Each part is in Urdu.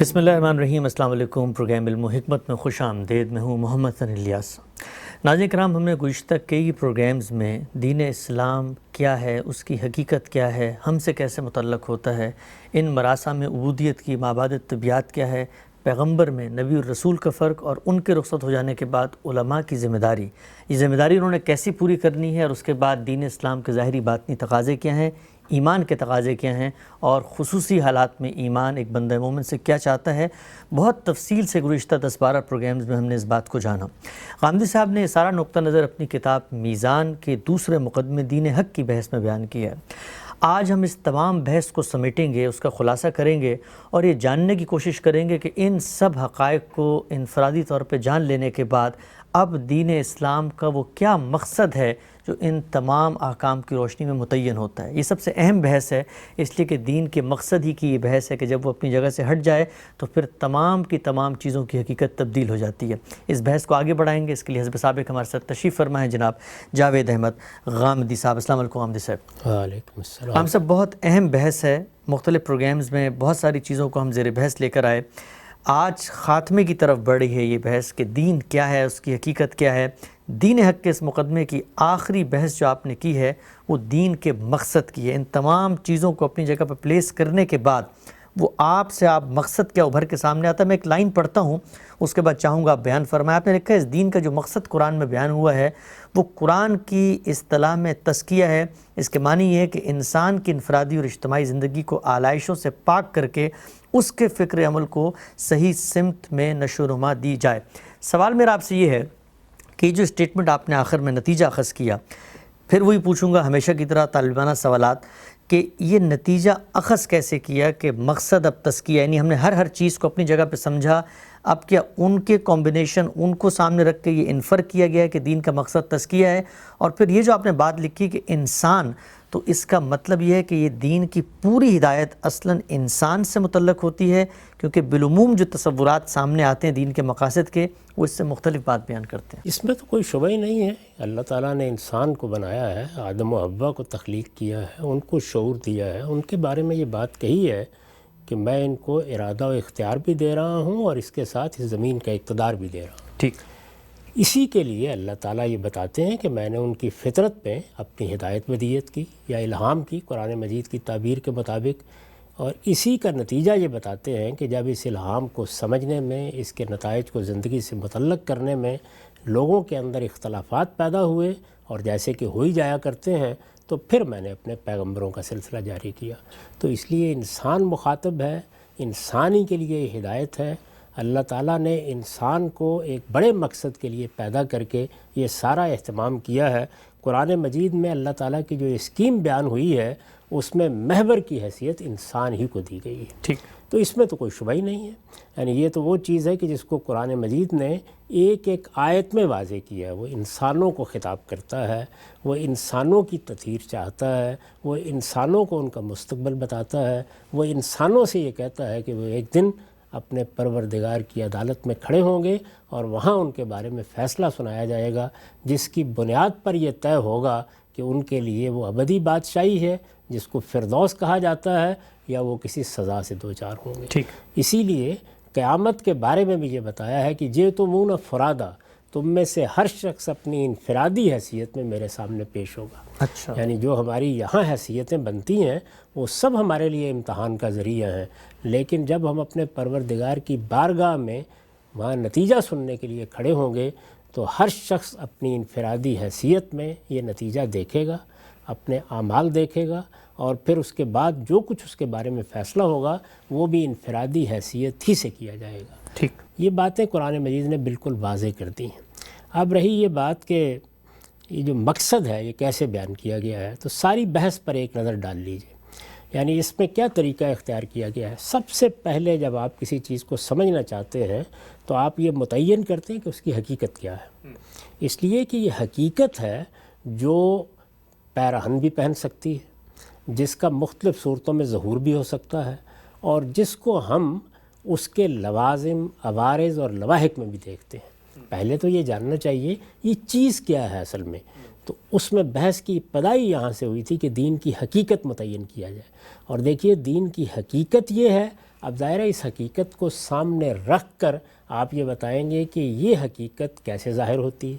بسم اللہ الرحمن الرحیم۔ السلام علیکم۔ پروگرام علم و حکمت میں خوش آمدید۔ میں ہوں محمد ثنی الیاس۔ ناظرین کرام، ہم نے گزشتہ کئی پروگرامز میں دین اسلام کیا ہے، اس کی حقیقت کیا ہے، ہم سے کیسے متعلق ہوتا ہے، ان مراسم میں عبودیت کی مابعد طبیعت کیا ہے، پیغمبر میں نبی اور رسول کا فرق، اور ان کے رخصت ہو جانے کے بعد علماء کی ذمہ داری، یہ ذمہ داری انہوں نے کیسی پوری کرنی ہے، اور اس کے بعد دین اسلام کے ظاہری باطنی تقاضے کیا ہیں، ایمان کے تقاضے کیا ہیں، اور خصوصی حالات میں ایمان ایک بندہ مومن سے کیا چاہتا ہے۔ بہت تفصیل سے گزشتہ 10-12 پروگرامز میں ہم نے اس بات کو جانا۔ غامدی صاحب نے یہ سارا نقطہ نظر اپنی کتاب میزان کے دوسرے مقدمے دین حق کی بحث میں بیان کیا ہے۔ آج ہم اس تمام بحث کو سمیٹیں گے، اس کا خلاصہ کریں گے، اور یہ جاننے کی کوشش کریں گے کہ ان سب حقائق کو انفرادی طور پہ جان لینے کے بعد اب دین اسلام کا وہ کیا مقصد ہے جو ان تمام احکام کی روشنی میں متعین ہوتا ہے۔ یہ سب سے اہم بحث ہے، اس لیے کہ دین کے مقصد ہی کی یہ بحث ہے کہ جب وہ اپنی جگہ سے ہٹ جائے تو پھر تمام کی تمام چیزوں کی حقیقت تبدیل ہو جاتی ہے۔ اس بحث کو آگے بڑھائیں گے، اس کے لیے حضرت سابق ہمارے ساتھ تشریف فرما ہے جناب جاوید احمد غامدی صاحب۔ السلام علیکم غامدی صاحب۔ وعلیکم السلام۔ ہم سب بہت اہم بحث ہے، مختلف پروگرامز میں بہت ساری چیزوں کو ہم زیر بحث لے کر آئے۔ آج خاتمے کی طرف بڑھ رہی ہے یہ بحث کہ دین کیا ہے، اس کی حقیقت کیا ہے۔ دین حق کے اس مقدمے کی آخری بحث جو آپ نے کی ہے وہ دین کے مقصد کی ہے۔ ان تمام چیزوں کو اپنی جگہ پر پلیس کرنے کے بعد وہ آپ مقصد کیا ابھر کے سامنے آتا ہے۔ میں ایک لائن پڑھتا ہوں، اس کے بعد چاہوں گا آپ بیان فرمائیں۔ آپ نے لکھا ہے اس دین کا جو مقصد قرآن میں بیان ہوا ہے وہ قرآن کی اصطلاح میں تزکیہ ہے۔ اس کے معنی یہ ہے کہ انسان کی انفرادی اور اجتماعی زندگی کو آلائشوں سے پاک کر کے اس کے فکر عمل کو صحیح سمت میں نشو و نما دی جائے۔ سوال میرا آپ سے یہ ہے کہ جو اسٹیٹمنٹ آپ نے آخر میں نتیجہ اخذ کیا، پھر وہی پوچھوں گا ہمیشہ کی طرح طالبانہ سوالات، کہ یہ نتیجہ اخذ کیسے کیا کہ مقصد اب تزکیہ، یعنی ہم نے ہر چیز کو اپنی جگہ پہ سمجھا، اب کیا ان کے کمبینیشن ان کو سامنے رکھ کے یہ انفر کیا گیا ہے کہ دین کا مقصد تزکیہ ہے؟ اور پھر یہ جو آپ نے بات لکھی کہ انسان، تو اس کا مطلب یہ ہے کہ یہ دین کی پوری ہدایت اصلاً انسان سے متعلق ہوتی ہے، کیونکہ بالعموم جو تصورات سامنے آتے ہیں دین کے مقاصد کے وہ اس سے مختلف بات بیان کرتے ہیں۔ اس میں تو کوئی شبہ ہی نہیں ہے۔ اللہ تعالیٰ نے انسان کو بنایا ہے، آدم و حوا کو تخلیق کیا ہے، ان کو شعور دیا ہے، ان کے بارے میں یہ بات کہی ہے کہ میں ان کو ارادہ و اختیار بھی دے رہا ہوں اور اس کے ساتھ اس زمین کا اقتدار بھی دے رہا ہوں۔ ٹھیک، اسی کے لیے اللہ تعالیٰ یہ بتاتے ہیں کہ میں نے ان کی فطرت میں اپنی ہدایت ودیت کی یا الہام کی قرآن مجید کی تعبیر کے مطابق، اور اسی کا نتیجہ یہ بتاتے ہیں کہ جب اس الہام کو سمجھنے میں، اس کے نتائج کو زندگی سے متعلق کرنے میں لوگوں کے اندر اختلافات پیدا ہوئے، اور جیسے کہ ہو ہی جایا کرتے ہیں، تو پھر میں نے اپنے پیغمبروں کا سلسلہ جاری کیا۔ تو اس لیے انسان مخاطب ہے، انسانی کے لیے یہ ہدایت ہے۔ اللہ تعالیٰ نے انسان کو ایک بڑے مقصد کے لیے پیدا کر کے یہ سارا اہتمام کیا ہے۔ قرآن مجید میں اللہ تعالیٰ کی جو اسکیم بیان ہوئی ہے اس میں محور کی حیثیت انسان ہی کو دی گئی ہے۔ ٹھیک، تو اس میں تو کوئی شبہ ہی نہیں ہے۔ یعنی یہ تو وہ چیز ہے کہ جس کو قرآن مجید نے ایک ایک آیت میں واضح کیا ہے۔ وہ انسانوں کو خطاب کرتا ہے، وہ انسانوں کی تطہیر چاہتا ہے، وہ انسانوں کو ان کا مستقبل بتاتا ہے، وہ انسانوں سے یہ کہتا ہے کہ وہ ایک دن اپنے پروردگار کی عدالت میں کھڑے ہوں گے اور وہاں ان کے بارے میں فیصلہ سنایا جائے گا، جس کی بنیاد پر یہ طے ہوگا کہ ان کے لیے وہ ابدی بادشاہی ہے جس کو فردوس کہا جاتا ہے، یا وہ کسی سزا سے دوچار ہوں گے۔ ٹھیک، اسی لیے قیامت کے بارے میں بھی یہ بتایا ہے کہ جئتمون فرادا، تم میں سے ہر شخص اپنی انفرادی حیثیت میں میرے سامنے پیش ہوگا۔ اچھا، یعنی جو ہماری یہاں حیثیتیں بنتی ہیں وہ سب ہمارے لیے امتحان کا ذریعہ ہیں، لیکن جب ہم اپنے پروردگار کی بارگاہ میں وہاں نتیجہ سننے کے لیے کھڑے ہوں گے تو ہر شخص اپنی انفرادی حیثیت میں یہ نتیجہ دیکھے گا، اپنے اعمال دیکھے گا، اور پھر اس کے بعد جو کچھ اس کے بارے میں فیصلہ ہوگا وہ بھی انفرادی حیثیت ہی سے کیا جائے گا۔ ٹھیک، یہ باتیں قرآن مجید نے بالکل واضح کر دی ہیں۔ اب رہی یہ بات کہ یہ جو مقصد ہے یہ کیسے بیان کیا گیا ہے، تو ساری بحث پر ایک نظر ڈال لیجئے۔ یعنی اس میں کیا طریقہ اختیار کیا گیا ہے۔ سب سے پہلے جب آپ کسی چیز کو سمجھنا چاہتے ہیں تو آپ یہ متعین کرتے ہیں کہ اس کی حقیقت کیا ہے، اس لیے کہ یہ حقیقت ہے جو پیراہن بھی پہن سکتی ہے، جس کا مختلف صورتوں میں ظہور بھی ہو سکتا ہے، اور جس کو ہم اس کے لوازم، عوارض اور لواحق میں بھی دیکھتے ہیں۔ پہلے تو یہ جاننا چاہیے یہ چیز کیا ہے اصل میں۔ تو اس میں بحث کی ابتدائی یہاں سے ہوئی تھی کہ دین کی حقیقت متعین کیا جائے، اور دیکھیے دین کی حقیقت یہ ہے اب ظاہر ہے اس حقیقت کو سامنے رکھ کر آپ یہ بتائیں گے کہ یہ حقیقت کیسے ظاہر ہوتی ہے،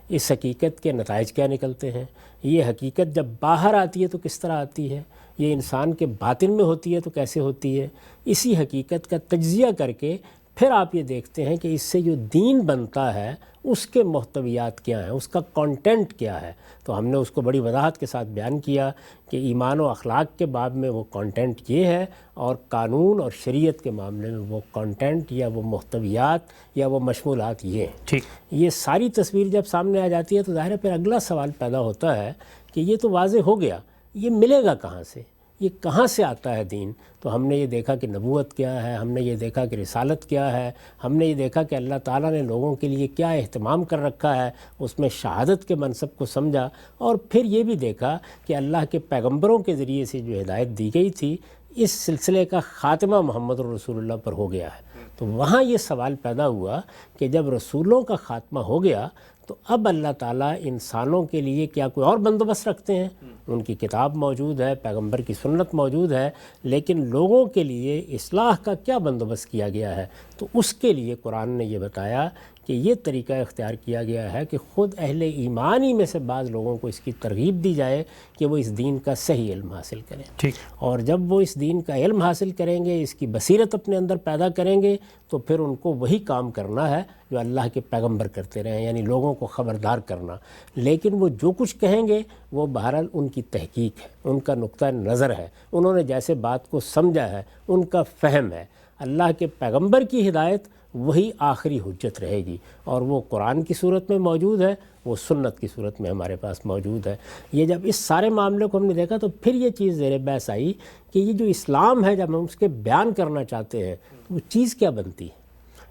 اس حقیقت کے نتائج کیا نکلتے ہیں، یہ حقیقت جب باہر آتی ہے تو کس طرح آتی ہے، یہ انسان کے باطن میں ہوتی ہے تو کیسے ہوتی ہے۔ اسی حقیقت کا تجزیہ کر کے پھر آپ یہ دیکھتے ہیں کہ اس سے جو دین بنتا ہے اس کے محتویات کیا ہیں، اس کا کانٹینٹ کیا ہے۔ تو ہم نے اس کو بڑی وضاحت کے ساتھ بیان کیا کہ ایمان و اخلاق کے باب میں وہ کانٹینٹ یہ ہے، اور قانون اور شریعت کے معاملے میں وہ کانٹینٹ یا وہ محتویات یا وہ مشمولات یہ ہیں۔ ٹھیک، یہ ساری تصویر جب سامنے آ جاتی ہے تو ظاہر ہے پھر اگلا سوال پیدا ہوتا ہے کہ یہ تو واضح ہو گیا، یہ ملے گا کہاں سے، یہ کہاں سے آتا ہے دین؟ تو ہم نے یہ دیکھا کہ نبوت کیا ہے، ہم نے یہ دیکھا کہ رسالت کیا ہے، ہم نے یہ دیکھا کہ اللہ تعالیٰ نے لوگوں کے لیے کیا اہتمام کر رکھا ہے، اس میں شہادت کے منصب کو سمجھا، اور پھر یہ بھی دیکھا کہ اللہ کے پیغمبروں کے ذریعے سے جو ہدایت دی گئی تھی اس سلسلے کا خاتمہ محمد رسول اللہ پر ہو گیا ہے۔ تو وہاں یہ سوال پیدا ہوا کہ جب رسولوں کا خاتمہ ہو گیا تو اب اللہ تعالیٰ انسانوں کے لیے کیا کوئی اور بندوبست رکھتے ہیں؟ ان کی کتاب موجود ہے، پیغمبر کی سنت موجود ہے، لیکن لوگوں کے لیے اصلاح کا کیا بندوبست کیا گیا ہے؟ تو اس کے لیے قرآن نے یہ بتایا کہ یہ طریقہ اختیار کیا گیا ہے کہ خود اہل ایمان ہی میں سے بعض لوگوں کو اس کی ترغیب دی جائے کہ وہ اس دین کا صحیح علم حاصل کریں، ٹھیک، اور جب وہ اس دین کا علم حاصل کریں گے، اس کی بصیرت اپنے اندر پیدا کریں گے، تو پھر ان کو وہی کام کرنا ہے جو اللہ کے پیغمبر کرتے رہے ہیں، یعنی لوگوں کو خبردار کرنا۔ لیکن وہ جو کچھ کہیں گے وہ بہرحال ان کی تحقیق ہے، ان کا نقطہ نظر ہے، انہوں نے جیسے بات کو سمجھا ہے، ان کا فہم ہے۔ اللہ کے پیغمبر کی ہدایت وہی آخری حجت رہے گی، اور وہ قرآن کی صورت میں موجود ہے، وہ سنت کی صورت میں ہمارے پاس موجود ہے۔ یہ جب اس سارے معاملے کو ہم نے دیکھا تو پھر یہ چیز زیر بحث آئی کہ یہ جو اسلام ہے جب ہم اس کے بیان کرنا چاہتے ہیں تو وہ چیز کیا بنتی ہے۔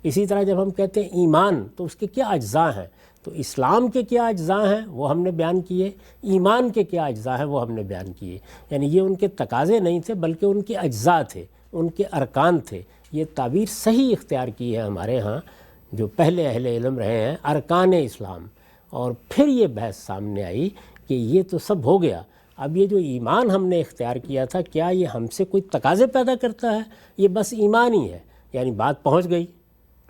اسی طرح جب ہم کہتے ہیں ایمان تو اس کے کیا اجزاء ہیں، تو اسلام کے کیا اجزاء ہیں وہ ہم نے بیان کیے، ایمان کے کیا اجزاء ہیں وہ ہم نے بیان کیے۔ یعنی یہ ان کے تقاضے نہیں تھے بلکہ ان کے اجزاء تھے، ان کے ارکان تھے۔ یہ تعبیر صحیح اختیار کی ہے ہمارے ہاں جو پہلے اہل علم رہے ہیں، ارکان اسلام۔ اور پھر یہ بحث سامنے آئی کہ یہ تو سب ہو گیا، اب یہ جو ایمان ہم نے اختیار کیا تھا کیا یہ ہم سے کوئی تقاضے پیدا کرتا ہے؟ یہ بس ایمان ہی ہے، یعنی بات پہنچ گئی،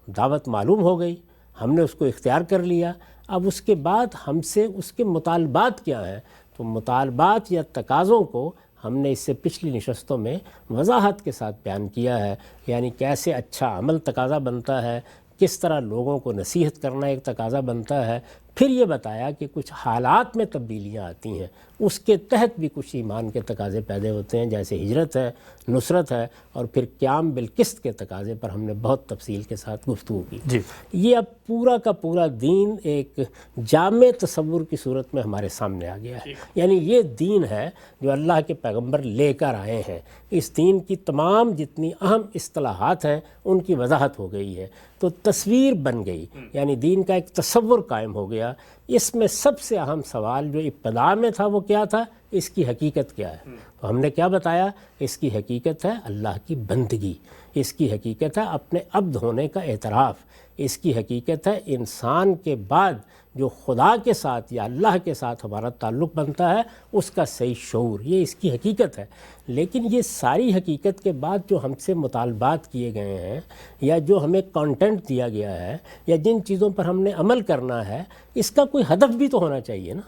دعوت معلوم ہو گئی، ہم نے اس کو اختیار کر لیا، اب اس کے بعد ہم سے اس کے مطالبات کیا ہیں؟ تو مطالبات یا تقاضوں کو ہم نے اس سے پچھلی نشستوں میں وضاحت کے ساتھ بیان کیا ہے، یعنی کیسے اچھا عمل تقاضا بنتا ہے، کس طرح لوگوں کو نصیحت کرنا ایک تقاضا بنتا ہے۔ پھر یہ بتایا کہ کچھ حالات میں تبدیلیاں آتی ہیں، اس کے تحت بھی کچھ ایمان کے تقاضے پیدا ہوتے ہیں، جیسے ہجرت ہے، نصرت ہے، اور پھر قیام بالقسط کے تقاضے پر ہم نے بہت تفصیل کے ساتھ گفتگو کی۔ جی، یہ اب پورا کا پورا دین ایک جامع تصور کی صورت میں ہمارے سامنے آ گیا ہے، یعنی یہ دین ہے جو اللہ کے پیغمبر لے کر آئے ہیں۔ اس دین کی تمام جتنی اہم اصطلاحات ہیں ان کی وضاحت ہو گئی ہے، تو تصویر بن گئی، یعنی دین کا ایک تصور قائم ہو گیا۔ اس میں سب سے اہم سوال جو ابتدا میں تھا وہ کیا تھا؟ اس کی حقیقت کیا ہے؟ تو ہم نے کیا بتایا؟ اس کی حقیقت ہے اللہ کی بندگی، اس کی حقیقت ہے اپنے عبد ہونے کا اعتراف، اس کی حقیقت ہے انسان کے بعد جو خدا کے ساتھ یا اللہ کے ساتھ ہمارا تعلق بنتا ہے اس کا صحیح شعور، یہ اس کی حقیقت ہے۔ لیکن یہ ساری حقیقت کے بعد جو ہم سے مطالبات کیے گئے ہیں یا جو ہمیں کانٹینٹ دیا گیا ہے یا جن چیزوں پر ہم نے عمل کرنا ہے، اس کا کوئی ہدف بھی تو ہونا چاہیے نا،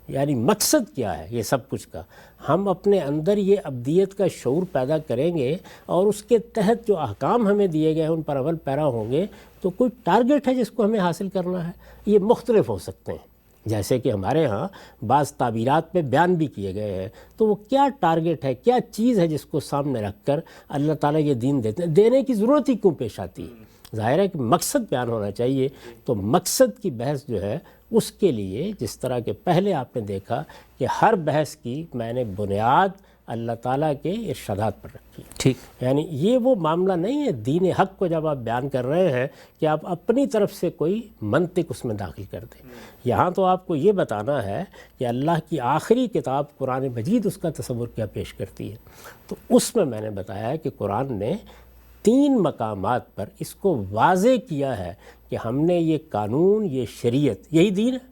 یعنی مقصد کیا ہے یہ سب کچھ کا؟ ہم اپنے اندر یہ ابدیت کا شعور پیدا کریں گے اور اس کے تحت جو احکام ہمیں دیے گئے ہیں ان پر عمل پیرا ہوں گے تو کوئی ٹارگٹ ہے جس کو ہمیں حاصل کرنا ہے۔ یہ مختلف ہو سکتے ہیں، جیسے کہ ہمارے ہاں بعض تعبیرات میں بیان بھی کیے گئے ہیں، تو وہ کیا ٹارگٹ ہے، کیا چیز ہے جس کو سامنے رکھ کر اللہ تعالیٰ یہ دین دیتے ہیں؟ دینے کی ضرورت ہی کیوں پیش آتی ہے؟ ظاہر ہے کہ مقصد بیان ہونا چاہیے، تو مقصد کی بحث جو ہے اس کے لیے جس طرح کہ پہلے آپ نے دیکھا کہ ہر بحث کی میں نے بنیاد اللہ تعالیٰ کے ارشادات پر رکھی، ٹھیک، یعنی یہ وہ معاملہ نہیں ہے دین حق کو جب آپ بیان کر رہے ہیں کہ آپ اپنی طرف سے کوئی منطق اس میں داخل کر دیں۔ یہاں تو آپ کو یہ بتانا ہے کہ اللہ کی آخری کتاب قرآن مجید اس کا تصور کیا پیش کرتی ہے۔ تو اس میں میں نے بتایا کہ قرآن نے 3 مقامات پر اس کو واضح کیا ہے کہ ہم نے یہ قانون، یہ شریعت، یہی دین ہے،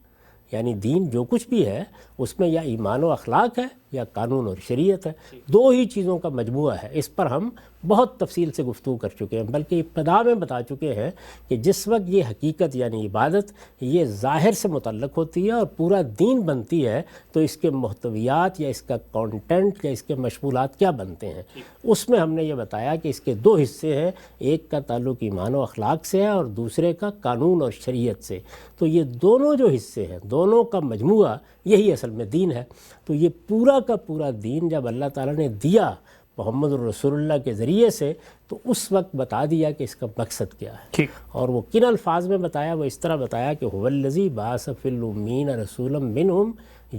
یعنی دین جو کچھ بھی ہے اس میں یا ایمان و اخلاق ہے یا قانون اور شریعت ہے، دو ہی چیزوں کا مجموعہ ہے۔ اس پر ہم بہت تفصیل سے گفتگو کر چکے ہیں، بلکہ ابتدا میں بتا چکے ہیں کہ جس وقت یہ حقیقت یعنی عبادت یہ ظاہر سے متعلق ہوتی ہے اور پورا دین بنتی ہے، تو اس کے محتویات یا اس کا کانٹینٹ یا اس کے مشمولات کیا بنتے ہیں۔ اس میں ہم نے یہ بتایا کہ اس کے دو حصے ہیں، ایک کا تعلق ایمان و اخلاق سے ہے اور دوسرے کا قانون اور شریعت سے۔ تو یہ دونوں جو حصے ہیں، دونوں کا مجموعہ یہی اصل میں دین ہے۔ تو یہ پورا کا پورا دین جب اللہ تعالیٰ نے دیا محمد الرسول اللہ کے ذریعے سے، تو اس وقت بتا دیا کہ اس کا مقصد کیا ہے۔ ٹھیک، اور وہ کن الفاظ میں بتایا؟ وہ اس طرح بتایا کہ هو الذی بعث فی الامین رسولا منہم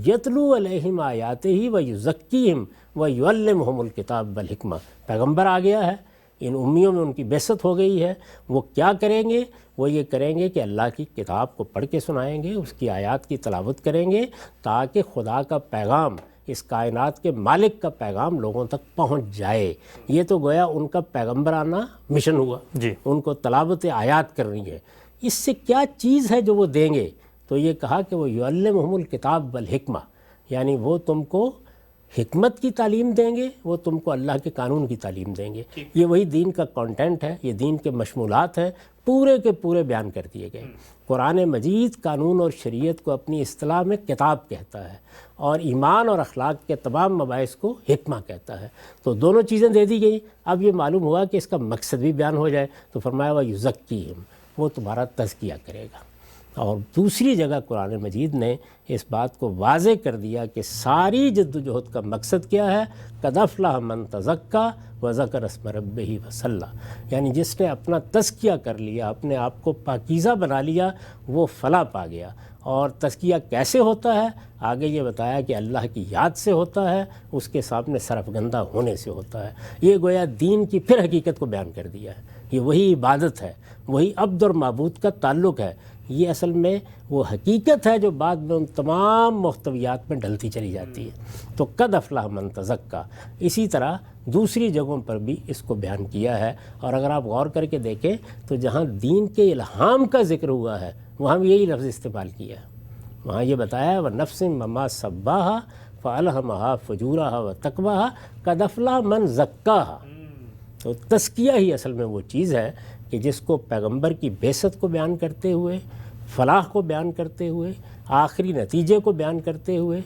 یتلو علیہم آیاتہ ویزکیہم ویعلمہم الکتاب والحکمہ۔ پیغمبر آ گیا ہے، ان امیوں میں ان کی بعثت ہو گئی ہے۔ وہ کیا کریں گے؟ وہ یہ کریں گے کہ اللہ کی کتاب کو پڑھ کے سنائیں گے، اس کی آیات کی تلاوت کریں گے، تاکہ خدا کا پیغام، اس کائنات کے مالک کا پیغام لوگوں تک پہنچ جائے۔ یہ تو گویا ان کا پیغمبرانہ مشن ہوا، جی، ان کو تلاوت آیات کرنی ہے۔ اس سے کیا چیز ہے جو وہ دیں گے؟ تو یہ کہا کہ وہ یعلمہم الکتاب والحکمہ، یعنی وہ تم کو حکمت کی تعلیم دیں گے، وہ تم کو اللہ کے قانون کی تعلیم دیں گے۔ یہ وہی دین کا کانٹینٹ ہے، یہ دین کے مشمولات ہیں، پورے کے پورے بیان کر دیے گئے۔ قرآن مجید قانون اور شریعت کو اپنی اصطلاح میں کتاب کہتا ہے، اور ایمان اور اخلاق کے تمام مباحث کو حکمہ کہتا ہے۔ تو دونوں چیزیں دے دی گئی۔ اب یہ معلوم ہوا کہ اس کا مقصد بھی بیان ہو جائے، تو فرمایا وَيُزَكِّيهِمْ، وہ تمہارا تزکیہ کرے گا۔ اور دوسری جگہ قرآن مجید نے اس بات کو واضح کر دیا کہ ساری جد و جہد کا مقصد کیا ہے؟ قَدْ أَفْلَحَ مَنْ تَزَكَّىٰ وَذَكَرَ اسْمَ رَبِّهِ وَصَلَّىٰ، یعنی جس نے اپنا تزکیہ کر لیا، اپنے آپ کو پاکیزہ بنا لیا، وہ فلاح پا گیا۔ اور تزکیہ کیسے ہوتا ہے؟ آگے یہ بتایا کہ اللہ کی یاد سے ہوتا ہے، اس کے سامنے سرفگندہ ہونے سے ہوتا ہے۔ یہ گویا دین کی پھر حقیقت کو بیان کر دیا ہے۔ یہ وہی عبادت ہے، وہی عبد اور معبود کا تعلق ہے۔ یہ اصل میں وہ حقیقت ہے جو بعد میں ان تمام محتویات میں ڈلتی چلی جاتی ہے۔ تو قد افلح من تزکیٰ، اسی طرح دوسری جگہوں پر بھی اس کو بیان کیا ہے۔ اور اگر آپ غور کر کے دیکھیں تو جہاں دین کے الہام کا ذکر ہوا ہے وہاں بھی یہی لفظ استعمال کیا ہے۔ وہاں یہ بتایا ہے وَنَفْسٍ وَمَا سَبَّاهَا فَأَلْهَمَهَا فُجُورَهَا وَتَقْوَاهَا قَدْ أَفْلَحَ مَنْ زَكَّاهَا۔ تو تزکیہ ہی اصل میں وہ چیز ہے کہ جس کو پیغمبر کی بعثت کو بیان کرتے ہوئے، فلاح کو بیان کرتے ہوئے، آخری نتیجے کو بیان کرتے ہوئے،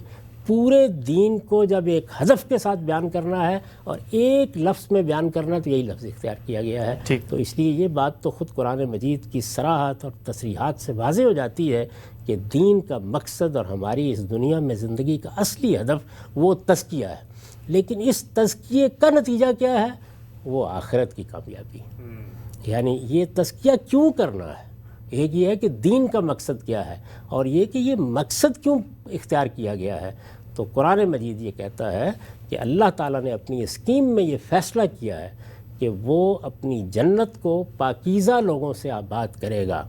پورے دین کو جب ایک ہدف کے ساتھ بیان کرنا ہے اور ایک لفظ میں بیان کرنا، تو یہی لفظ اختیار کیا گیا ہے۔ تو اس لیے یہ بات تو خود قرآن مجید کی صراحت اور تصریحات سے واضح ہو جاتی ہے کہ دین کا مقصد اور ہماری اس دنیا میں زندگی کا اصلی ہدف وہ تزکیہ ہے۔ لیکن اس تزکیے کا نتیجہ کیا ہے؟ وہ آخرت کی کامیابی۔ یعنی یہ تزکیہ کیوں کرنا ہے؟ ایک یہ ہے کہ دین کا مقصد کیا ہے، اور یہ کہ یہ مقصد کیوں اختیار کیا گیا ہے۔ تو قرآن مجید یہ کہتا ہے کہ اللہ تعالیٰ نے اپنی اسکیم میں یہ فیصلہ کیا ہے کہ وہ اپنی جنت کو پاکیزہ لوگوں سے آباد کرے گا،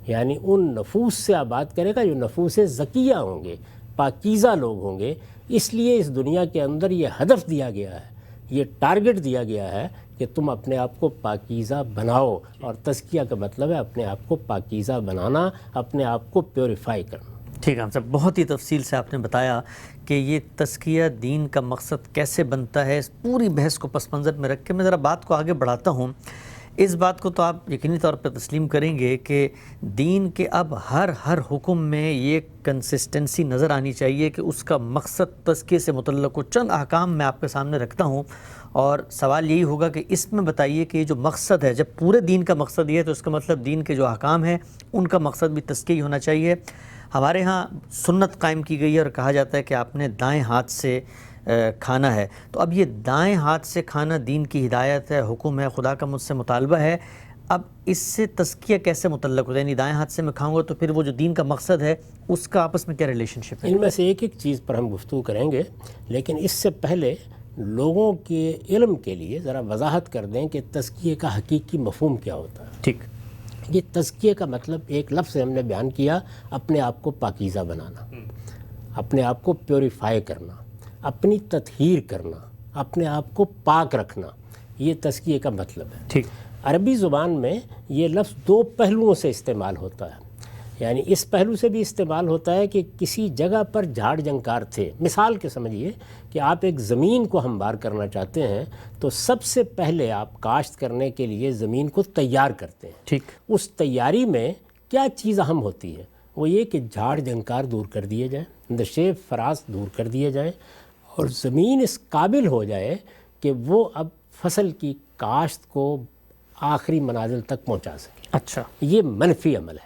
یعنی ان نفوس سے آباد کرے گا جو نفوس زکیہ ہوں گے، پاکیزہ لوگ ہوں گے۔ اس لیے اس دنیا کے اندر یہ ہدف دیا گیا ہے، یہ ٹارگٹ دیا گیا ہے کہ تم اپنے آپ کو پاکیزہ بناؤ۔ اور تزکیہ کا مطلب ہے اپنے آپ کو پاکیزہ بنانا، اپنے آپ کو پیوریفائی کرنا۔ ٹھیک ہے صاحب، بہت ہی تفصیل سے آپ نے بتایا کہ یہ تزکیہ دین کا مقصد کیسے بنتا ہے۔ اس پوری بحث کو پس منظر میں رکھ کے میں ذرا بات کو آگے بڑھاتا ہوں۔ اس بات کو تو آپ یقینی طور پر تسلیم کریں گے کہ دین کے اب ہر حکم میں یہ کنسسٹنسی نظر آنی چاہیے کہ اس کا مقصد تزکیے سے متعلق ہو۔ چند احکام میں آپ کے سامنے رکھتا ہوں، اور سوال یہی ہوگا کہ اس میں بتائیے کہ یہ جو مقصد ہے، جب پورے دین کا مقصد یہ ہے تو اس کا مطلب دین کے جو احکام ہیں ان کا مقصد بھی تزکیہ ہونا چاہیے۔ ہمارے ہاں سنت قائم کی گئی ہے اور کہا جاتا ہے کہ آپ نے دائیں ہاتھ سے کھانا ہے۔ تو اب یہ دائیں ہاتھ سے کھانا دین کی ہدایت ہے، حکم ہے، خدا کا مجھ سے مطالبہ ہے۔ اب اس سے تزکیہ کیسے متعلق ہوتا ہے؟ یعنی دائیں ہاتھ سے میں کھاؤں گا تو پھر وہ جو دین کا مقصد ہے اس کا آپس میں کیا ریلیشن شپ ہے؟ ان میں سے ایک ایک چیز پر ہم گفتگو کریں گے، لیکن اس سے پہلے لوگوں کے علم کے لیے ذرا وضاحت کر دیں کہ تزکیے کا حقیقی مفہوم کیا ہوتا ہے۔ ٹھیک، یہ تزکیے کا مطلب ایک لفظ سے ہم نے بیان کیا، اپنے آپ کو پاکیزہ بنانا، اپنے آپ کو پیوریفائی کرنا، اپنی تطہیر کرنا، اپنے آپ کو پاک رکھنا، یہ تزکیے کا مطلب ہے۔ ٹھیک، عربی زبان میں یہ لفظ دو پہلوؤں سے استعمال ہوتا ہے۔ یعنی اس پہلو سے بھی استعمال ہوتا ہے کہ کسی جگہ پر جھاڑ جھنکار تھے. مثال کے سمجھیے کہ آپ ایک زمین کو ہموار کرنا چاہتے ہیں تو سب سے پہلے آپ کاشت کرنے کے لیے زمین کو تیار کرتے ہیں. ٹھیک. اس تیاری میں کیا چیز اہم ہوتی ہے؟ وہ یہ کہ جھاڑ جھنکار دور کر دیے جائیں، نشیب فراز دور کر دیے جائیں، اور زمین اس قابل ہو جائے کہ وہ اب فصل کی کاشت کو آخری منازل تک پہنچا سکے. اچھا. یہ منفی عمل ہے.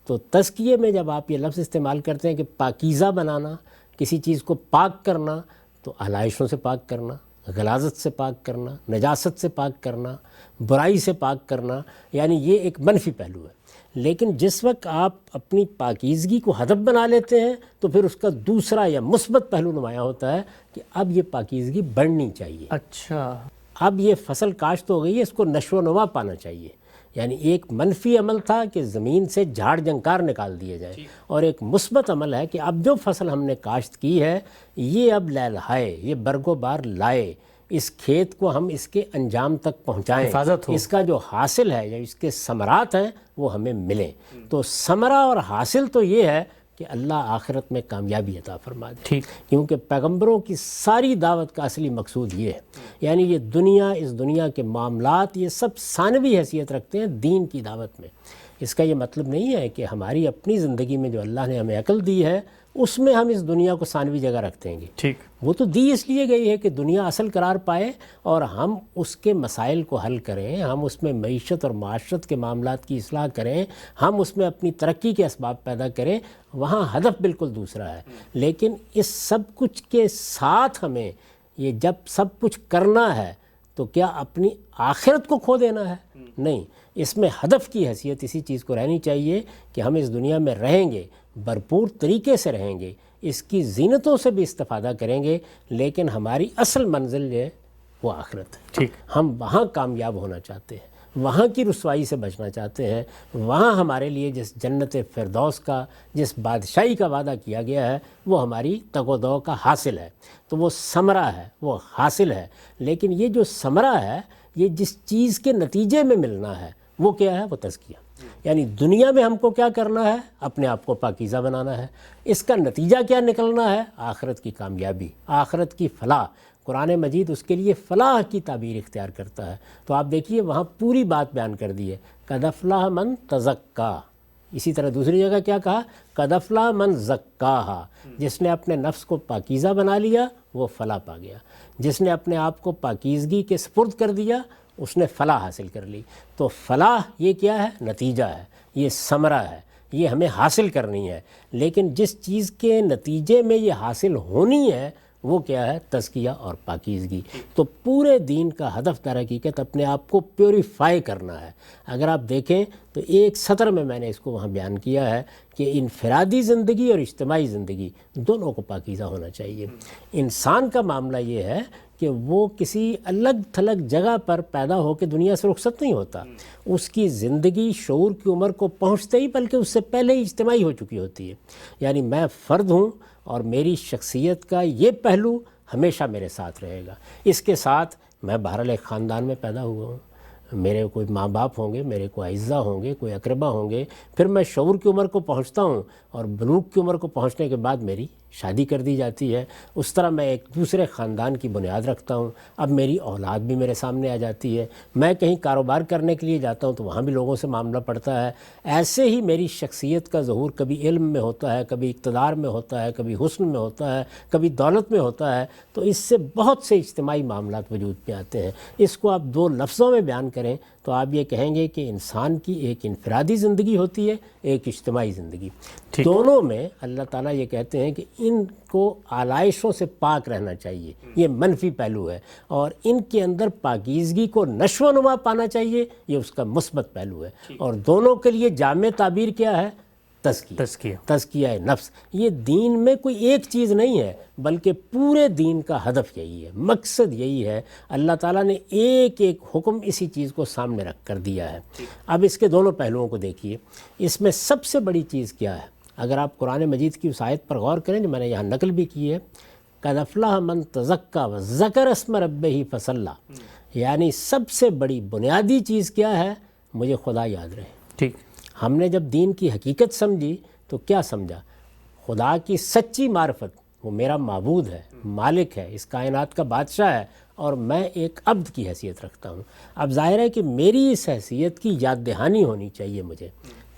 تو تزکیے میں جب آپ یہ لفظ استعمال کرتے ہیں کہ پاکیزہ بنانا، کسی چیز کو پاک کرنا، تو علائشوں سے پاک کرنا، غلاظت سے پاک کرنا، نجاست سے پاک کرنا، برائی سے پاک کرنا، یعنی یہ ایک منفی پہلو ہے. لیکن جس وقت آپ اپنی پاکیزگی کو ہدف بنا لیتے ہیں تو پھر اس کا دوسرا یا مثبت پہلو نمایاں ہوتا ہے کہ اب یہ پاکیزگی بڑھنی چاہیے. اچھا. اب یہ فصل کاشت ہو گئی ہے، اس کو نشو و نما پانا چاہیے. یعنی ایک منفی عمل تھا کہ زمین سے جھاڑ جھنکار نکال دیے جائیں، اور ایک مثبت عمل ہے کہ اب جو فصل ہم نے کاشت کی ہے یہ اب لہلہائے، یہ برگ و بار لائے، اس کھیت کو ہم اس کے انجام تک پہنچائیں، حفاظت ہو، اس کا جو حاصل ہے یا اس کے ثمرات ہیں وہ ہمیں ملیں. تو ثمرہ اور حاصل تو یہ ہے کہ اللہ آخرت میں کامیابی عطا فرما دے. ٹھیک. کیونکہ پیغمبروں کی ساری دعوت کا اصلی مقصود یہ ہے، یعنی یہ دنیا، اس دنیا کے معاملات، یہ سب ثانوی حیثیت رکھتے ہیں دین کی دعوت میں. اس کا یہ مطلب نہیں ہے کہ ہماری اپنی زندگی میں جو اللہ نے ہمیں عقل دی ہے اس میں ہم اس دنیا کو ثانوی جگہ رکھ دیں گے. ٹھیک. وہ تو دی اس لیے گئی ہے کہ دنیا اصل قرار پائے اور ہم اس کے مسائل کو حل کریں، ہم اس میں معیشت اور معاشرت کے معاملات کی اصلاح کریں، ہم اس میں اپنی ترقی کے اسباب پیدا کریں. وہاں ہدف بالکل دوسرا ہے. لیکن اس سب کچھ کے ساتھ ہمیں یہ جب سب کچھ کرنا ہے تو کیا اپنی آخرت کو کھو دینا ہے؟ نہیں. اس میں ہدف کی حیثیت اسی چیز کو رہنی چاہیے کہ ہم اس دنیا میں رہیں گے، بھرپور طریقے سے رہیں گے، اس کی زینتوں سے بھی استفادہ کریں گے، لیکن ہماری اصل منزل جو ہے وہ آخرت ہے. ٹھیک. ہم وہاں کامیاب ہونا چاہتے ہیں، وہاں کی رسوائی سے بچنا چاہتے ہیں. وہاں ہمارے لیے جس جنت فردوس کا، جس بادشاہی کا وعدہ کیا گیا ہے وہ ہماری تگ و دو کا حاصل ہے. تو وہ ثمرہ ہے، وہ حاصل ہے. لیکن یہ جو ثمرہ ہے یہ جس چیز کے نتیجے میں ملنا ہے وہ کیا ہے؟ وہ تزکیہ. یعنی دنیا میں ہم کو کیا کرنا ہے؟ اپنے آپ کو پاکیزہ بنانا ہے. اس کا نتیجہ کیا نکلنا ہے؟ آخرت کی کامیابی، آخرت کی فلاح. قرآن مجید اس کے لیے فلاح کی تعبیر اختیار کرتا ہے. تو آپ دیکھیے وہاں پوری بات بیان کر دی ہے، قد افلح من تزکا. اسی طرح دوسری جگہ کیا کہا؟ قد افلح من زکاہا. جس نے اپنے نفس کو پاکیزہ بنا لیا وہ فلاح پا گیا. جس نے اپنے آپ کو پاکیزگی کے سپرد کر دیا اس نے فلاح حاصل کر لی. تو فلاح یہ کیا ہے؟ نتیجہ ہے، یہ ثمرہ ہے، یہ ہمیں حاصل کرنی ہے. لیکن جس چیز کے نتیجے میں یہ حاصل ہونی ہے وہ کیا ہے؟ تزکیہ اور پاکیزگی. تو پورے دین کا ہدف در حقیقت اپنے آپ کو پیوریفائی کرنا ہے. اگر آپ دیکھیں تو ایک سطر میں میں نے اس کو وہاں بیان کیا ہے کہ انفرادی زندگی اور اجتماعی زندگی دونوں کو پاکیزہ ہونا چاہیے. انسان کا معاملہ یہ ہے کہ وہ کسی الگ تھلگ جگہ پر پیدا ہو کے دنیا سے رخصت نہیں ہوتا. اس کی زندگی شعور کی عمر کو پہنچتے ہی بلکہ اس سے پہلے ہی اجتماعی ہو چکی ہوتی ہے. یعنی میں فرد ہوں اور میری شخصیت کا یہ پہلو ہمیشہ میرے ساتھ رہے گا. اس کے ساتھ میں بہرحال ایک خاندان میں پیدا ہوا ہوں، میرے کوئی ماں باپ ہوں گے، میرے کوئی اعزہ ہوں گے، کوئی اقربا ہوں گے. پھر میں شعور کی عمر کو پہنچتا ہوں اور بلوغ کی عمر کو پہنچنے کے بعد میری شادی کر دی جاتی ہے. اس طرح میں ایک دوسرے خاندان کی بنیاد رکھتا ہوں. اب میری اولاد بھی میرے سامنے آ جاتی ہے. میں کہیں کاروبار کرنے کے لیے جاتا ہوں تو وہاں بھی لوگوں سے معاملہ پڑتا ہے. ایسے ہی میری شخصیت کا ظہور کبھی علم میں ہوتا ہے، کبھی اقتدار میں ہوتا ہے، کبھی حسن میں ہوتا ہے، کبھی دولت میں ہوتا ہے. تو اس سے بہت سے اجتماعی معاملات وجود میں آتے ہیں. اس کو آپ دو لفظوں میں بیان کریں تو آپ یہ کہیں گے کہ انسان کی ایک انفرادی زندگی ہوتی ہے، ایک اجتماعی زندگی. دونوں میں اللہ تعالیٰ یہ کہتے ہیں کہ ان کو آلائشوں سے پاک رہنا چاہیے. یہ منفی پہلو ہے. اور ان کے اندر پاکیزگی کو نشو و نما پانا چاہیے، یہ اس کا مثبت پہلو ہے. اور دونوں کے لیے جامع تعبیر کیا ہے؟ تزکیہ نفس. یہ دین میں کوئی ایک چیز نہیں ہے بلکہ پورے دین کا ہدف یہی ہے، مقصد یہی ہے. اللہ تعالیٰ نے ایک ایک حکم اسی چیز کو سامنے رکھ کر دیا ہے. اب اس کے دونوں پہلوؤں کو دیکھیے. اس میں سب سے بڑی چیز کیا ہے؟ اگر آپ قرآن مجید کی اس آیت پر غور کریں جو میں نے یہاں نقل بھی کی ہے، قد افلح من تزکا وذکر اسم ربہ فصلی. یعنی سب سے بڑی بنیادی چیز کیا ہے؟ مجھے خدا یاد رہے. ٹھیک. ہم نے جب دین کی حقیقت سمجھی تو کیا سمجھا؟ خدا کی سچی معرفت، وہ میرا معبود ہے، مالک ہے، اس کائنات کا بادشاہ ہے، اور میں ایک عبد کی حیثیت رکھتا ہوں۔ اب ظاہر ہے کہ میری اس حیثیت کی یاد دہانی ہونی چاہیے مجھے۔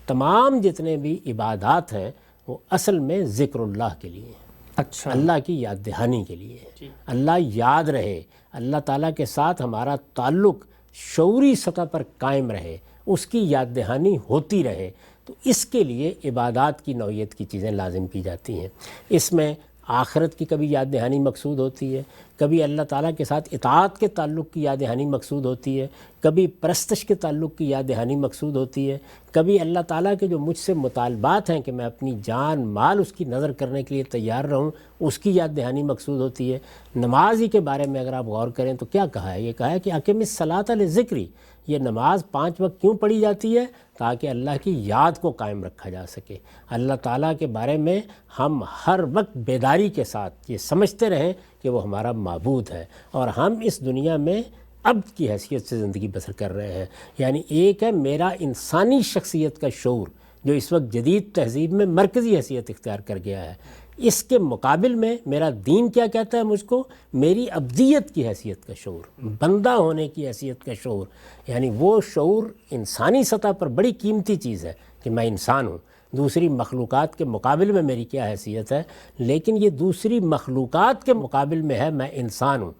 تمام جتنے بھی عبادات ہیں وہ اصل میں ذکر اللہ کے لیے ہیں، اچھا، اللہ کی یاد دہانی کے لیے ہے، اللہ یاد رہے، اللہ تعالیٰ کے ساتھ ہمارا تعلق شعوری سطح پر قائم رہے، اس کی یاد دہانی ہوتی رہے، تو اس کے لیے عبادات کی نوعیت کی چیزیں لازم کی جاتی ہیں۔ اس میں آخرت کی کبھی یاد دہانی مقصود ہوتی ہے، کبھی اللہ تعالیٰ کے ساتھ اطاعت کے تعلق کی یاد دہانی مقصود ہوتی ہے، کبھی پرستش کے تعلق کی یاد دہانی مقصود ہوتی ہے، کبھی اللہ تعالیٰ کے جو مجھ سے مطالبات ہیں کہ میں اپنی جان مال اس کی نظر کرنے کے لیے تیار رہوں، اس کی یاد دہانی مقصود ہوتی ہے۔ نماز ہی کے بارے میں اگر آپ غور کریں تو کیا کہا ہے؟ یہ کہا ہے کہ اقم الصلاۃ لذکری، یہ نماز 5 وقت کیوں پڑھی جاتی ہے؟ تاکہ اللہ کی یاد کو قائم رکھا جا سکے، اللہ تعالیٰ کے بارے میں ہم ہر وقت بیداری کے ساتھ یہ سمجھتے رہیں کہ وہ ہمارا معبود ہے، اور ہم اس دنیا میں عبد کی حیثیت سے زندگی بسر کر رہے ہیں۔ یعنی ایک ہے میرا انسانی شخصیت کا شعور جو اس وقت جدید تہذیب میں مرکزی حیثیت اختیار کر گیا ہے، اس کے مقابل میں میرا دین کیا کہتا ہے مجھ کو؟ میری عبدیت کی حیثیت کا شعور، بندہ ہونے کی حیثیت کا شعور، یعنی وہ شعور انسانی سطح پر بڑی قیمتی چیز ہے کہ میں انسان ہوں، دوسری مخلوقات کے مقابل میں میری کیا حیثیت ہے، لیکن یہ دوسری مخلوقات کے مقابل میں ہے میں انسان ہوں،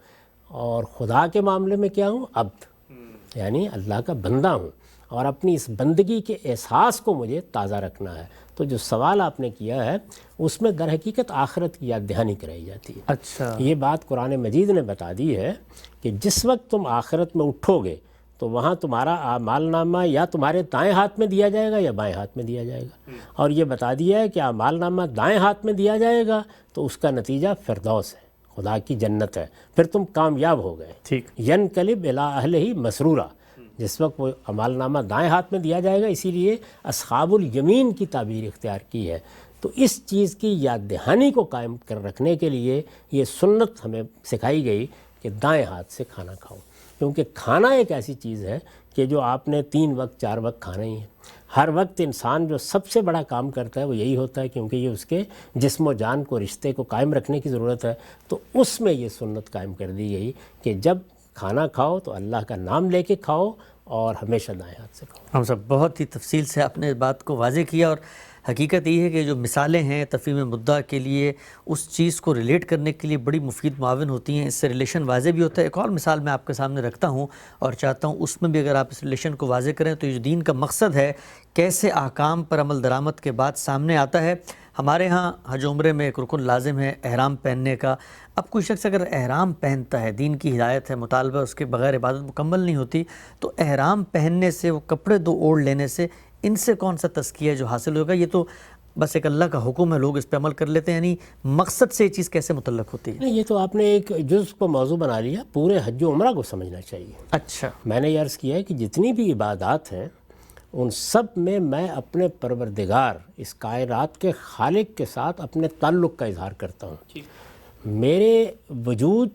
اور خدا کے معاملے میں کیا ہوں؟ عبد، یعنی اللہ کا بندہ ہوں، اور اپنی اس بندگی کے احساس کو مجھے تازہ رکھنا ہے۔ تو جو سوال آپ نے کیا ہے اس میں در حقیقت آخرت کی یاد دہانی کرائی جاتی ہے۔ اچھا، یہ بات قرآن مجید نے بتا دی ہے کہ جس وقت تم آخرت میں اٹھو گے تو وہاں تمہارا اعمال نامہ یا تمہارے دائیں ہاتھ میں دیا جائے گا یا بائیں ہاتھ میں دیا جائے گا، اور یہ بتا دیا ہے کہ اعمال نامہ دائیں ہاتھ میں دیا جائے گا تو اس کا نتیجہ فردوس ہے، خدا کی جنت ہے، پھر تم کامیاب ہو گئے۔ ٹھیک، ینقلب الی اہلہ مسرورا، جس وقت وہ عمال نامہ دائیں ہاتھ میں دیا جائے گا، اسی لیے اصحاب الیمین کی تعبیر اختیار کی ہے۔ تو اس چیز کی یاد دہانی کو قائم کر رکھنے کے لیے یہ سنت ہمیں سکھائی گئی کہ دائیں ہاتھ سے کھانا کھاؤ، کیونکہ کھانا ایک ایسی چیز ہے کہ جو آپ نے 3 وقت 4 وقت کھانا ہی ہے۔ ہر وقت انسان جو سب سے بڑا کام کرتا ہے وہ یہی ہوتا ہے، کیونکہ یہ اس کے جسم و جان کو رشتے کو قائم رکھنے کی ضرورت ہے، تو اس میں یہ سنت قائم کر دی گئی کہ جب کھانا کھاؤ تو اللہ کا نام لے کے کھاؤ اور ہمیشہ دائیں ہاتھ سے کھاؤ۔ ہم سب بہت ہی تفصیل سے آپ نے اس بات کو واضح کیا، اور حقیقت یہ ہے کہ جو مثالیں ہیں تفہیم مدعا کے لیے اس چیز کو ریلیٹ کرنے کے لیے بڑی مفید معاون ہوتی ہیں، اس سے ریلیشن واضح بھی ہوتا ہے۔ ایک اور مثال میں آپ کے سامنے رکھتا ہوں اور چاہتا ہوں اس میں بھی اگر آپ اس ریلیشن کو واضح کریں تو یہ جو دین کا مقصد ہے کیسے احکام پر عمل درآمد کے بعد سامنے آتا ہے۔ ہمارے ہاں حج عمرے میں ایک رکن لازم ہے احرام پہننے کا۔ اب کوئی شخص اگر احرام پہنتا ہے، دین کی ہدایت ہے، مطالبہ اس کے بغیر عبادت مکمل نہیں ہوتی، تو احرام پہننے سے، وہ کپڑے 2 اوڑھ لینے سے، ان سے کون سا تزکیہ جو حاصل ہوگا؟ یہ تو بس ایک اللہ کا حکم ہے، لوگ اس پہ عمل کر لیتے ہیں، یعنی مقصد سے یہ چیز کیسے متعلق ہوتی ہے؟ نہیں، یہ تو آپ نے ایک جزء کو موضوع بنا لیا، پورے حج و عمرہ کو سمجھنا چاہیے۔ اچھا، میں نے یہ عرض کیا ہے کہ جتنی بھی عبادات ہیں ان سب میں اپنے پروردگار، اس کائنات کے خالق کے ساتھ اپنے تعلق کا اظہار کرتا ہوں۔ میرے وجود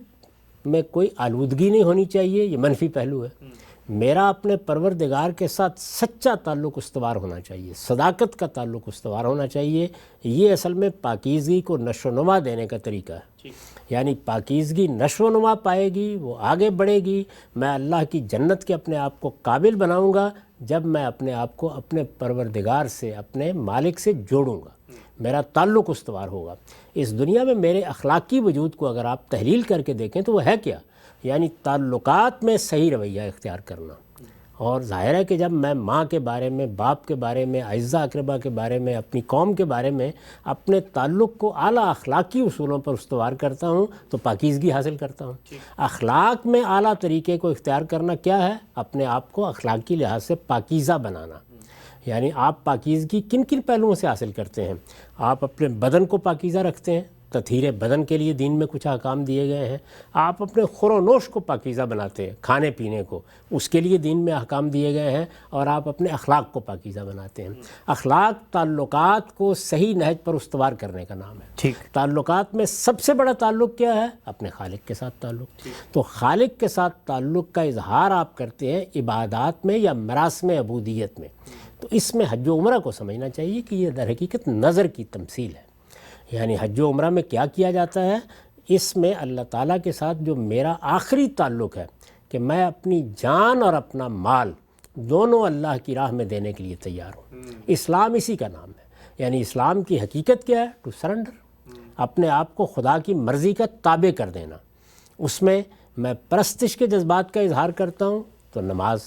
میں کوئی آلودگی نہیں ہونی چاہیے، یہ منفی پہلو ہے۔ میرا اپنے پروردگار کے ساتھ سچا تعلق استوار ہونا چاہیے، صداقت کا تعلق استوار ہونا چاہیے۔ یہ اصل میں پاکیزگی کو نشو و نما دینے کا طریقہ ہے۔ یعنی پاکیزگی نشو و نما پائے گی، وہ آگے بڑھے گی، میں اللہ کی جنت کے اپنے آپ کو قابل بناؤں گا جب میں اپنے آپ کو اپنے پروردگار سے، اپنے مالک سے جوڑوں گا، میرا تعلق استوار ہوگا۔ اس دنیا میں میرے اخلاقی وجود کو اگر آپ تحلیل کر کے دیکھیں تو وہ ہے کیا؟ یعنی تعلقات میں صحیح رویہ اختیار کرنا۔ اور ظاہر ہے کہ جب میں ماں کے بارے میں، باپ کے بارے میں، اعزاء اقربا کے بارے میں، اپنی قوم کے بارے میں اپنے تعلق کو اعلیٰ اخلاقی اصولوں پر استوار کرتا ہوں تو پاکیزگی حاصل کرتا ہوں۔ اخلاق میں اعلیٰ طریقے کو اختیار کرنا کیا ہے؟ اپنے آپ کو اخلاقی لحاظ سے پاکیزہ بنانا۔ یعنی آپ پاکیزگی کن کن پہلوؤں سے حاصل کرتے ہیں؟ آپ اپنے بدن کو پاکیزہ رکھتے ہیں، تطہیر بدن کے لیے دین میں کچھ احکام دیے گئے ہیں، آپ اپنے خور و نوش کو پاکیزہ بناتے ہیں، کھانے پینے کو، اس کے لیے دین میں احکام دیے گئے ہیں، اور آپ اپنے اخلاق کو پاکیزہ بناتے ہیں۔ اخلاق تعلقات کو صحیح نہج پر استوار کرنے کا نام ہے۔ ٹھیک، تعلقات میں سب سے بڑا تعلق کیا ہے؟ اپنے خالق کے ساتھ تعلق۔ تو خالق کے ساتھ تعلق کا اظہار آپ کرتے ہیں عبادات میں یا مراسم عبودیت میں، تو اس میں حج و عمرہ کو سمجھنا چاہیے کہ یہ در حقیقت نظر کی تمثیل ہے۔ یعنی حج و عمرہ میں کیا کیا جاتا ہے؟ اس میں اللہ تعالیٰ کے ساتھ جو میرا آخری تعلق ہے کہ میں اپنی جان اور اپنا مال دونوں اللہ کی راہ میں دینے کے لیے تیار ہوں۔ اسلام اسی کا نام ہے۔ یعنی اسلام کی حقیقت کیا ہے؟ ٹو سرنڈر، اپنے آپ کو خدا کی مرضی کا تابع کر دینا۔ اس میں میں پرستش کے جذبات کا اظہار کرتا ہوں تو نماز،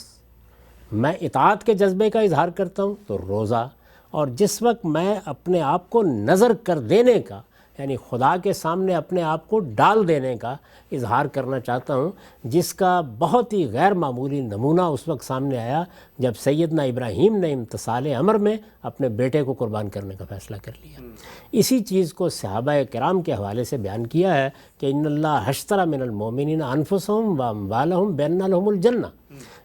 میں اطاعت کے جذبے کا اظہار کرتا ہوں تو روزہ، اور جس وقت میں اپنے آپ کو نظر کر دینے کا، یعنی خدا کے سامنے اپنے آپ کو ڈال دینے کا اظہار کرنا چاہتا ہوں، جس کا بہت ہی غیر معمولی نمونہ اس وقت سامنے آیا جب سیدنا ابراہیم نے امتثال امر میں اپنے بیٹے کو قربان کرنے کا فیصلہ کر لیا۔ اسی چیز کو صحابہ کرام کے حوالے سے بیان کیا ہے کہ ان اللہ اشتری من المؤمنین انفسہم واموالہم بان لہم الجنہ،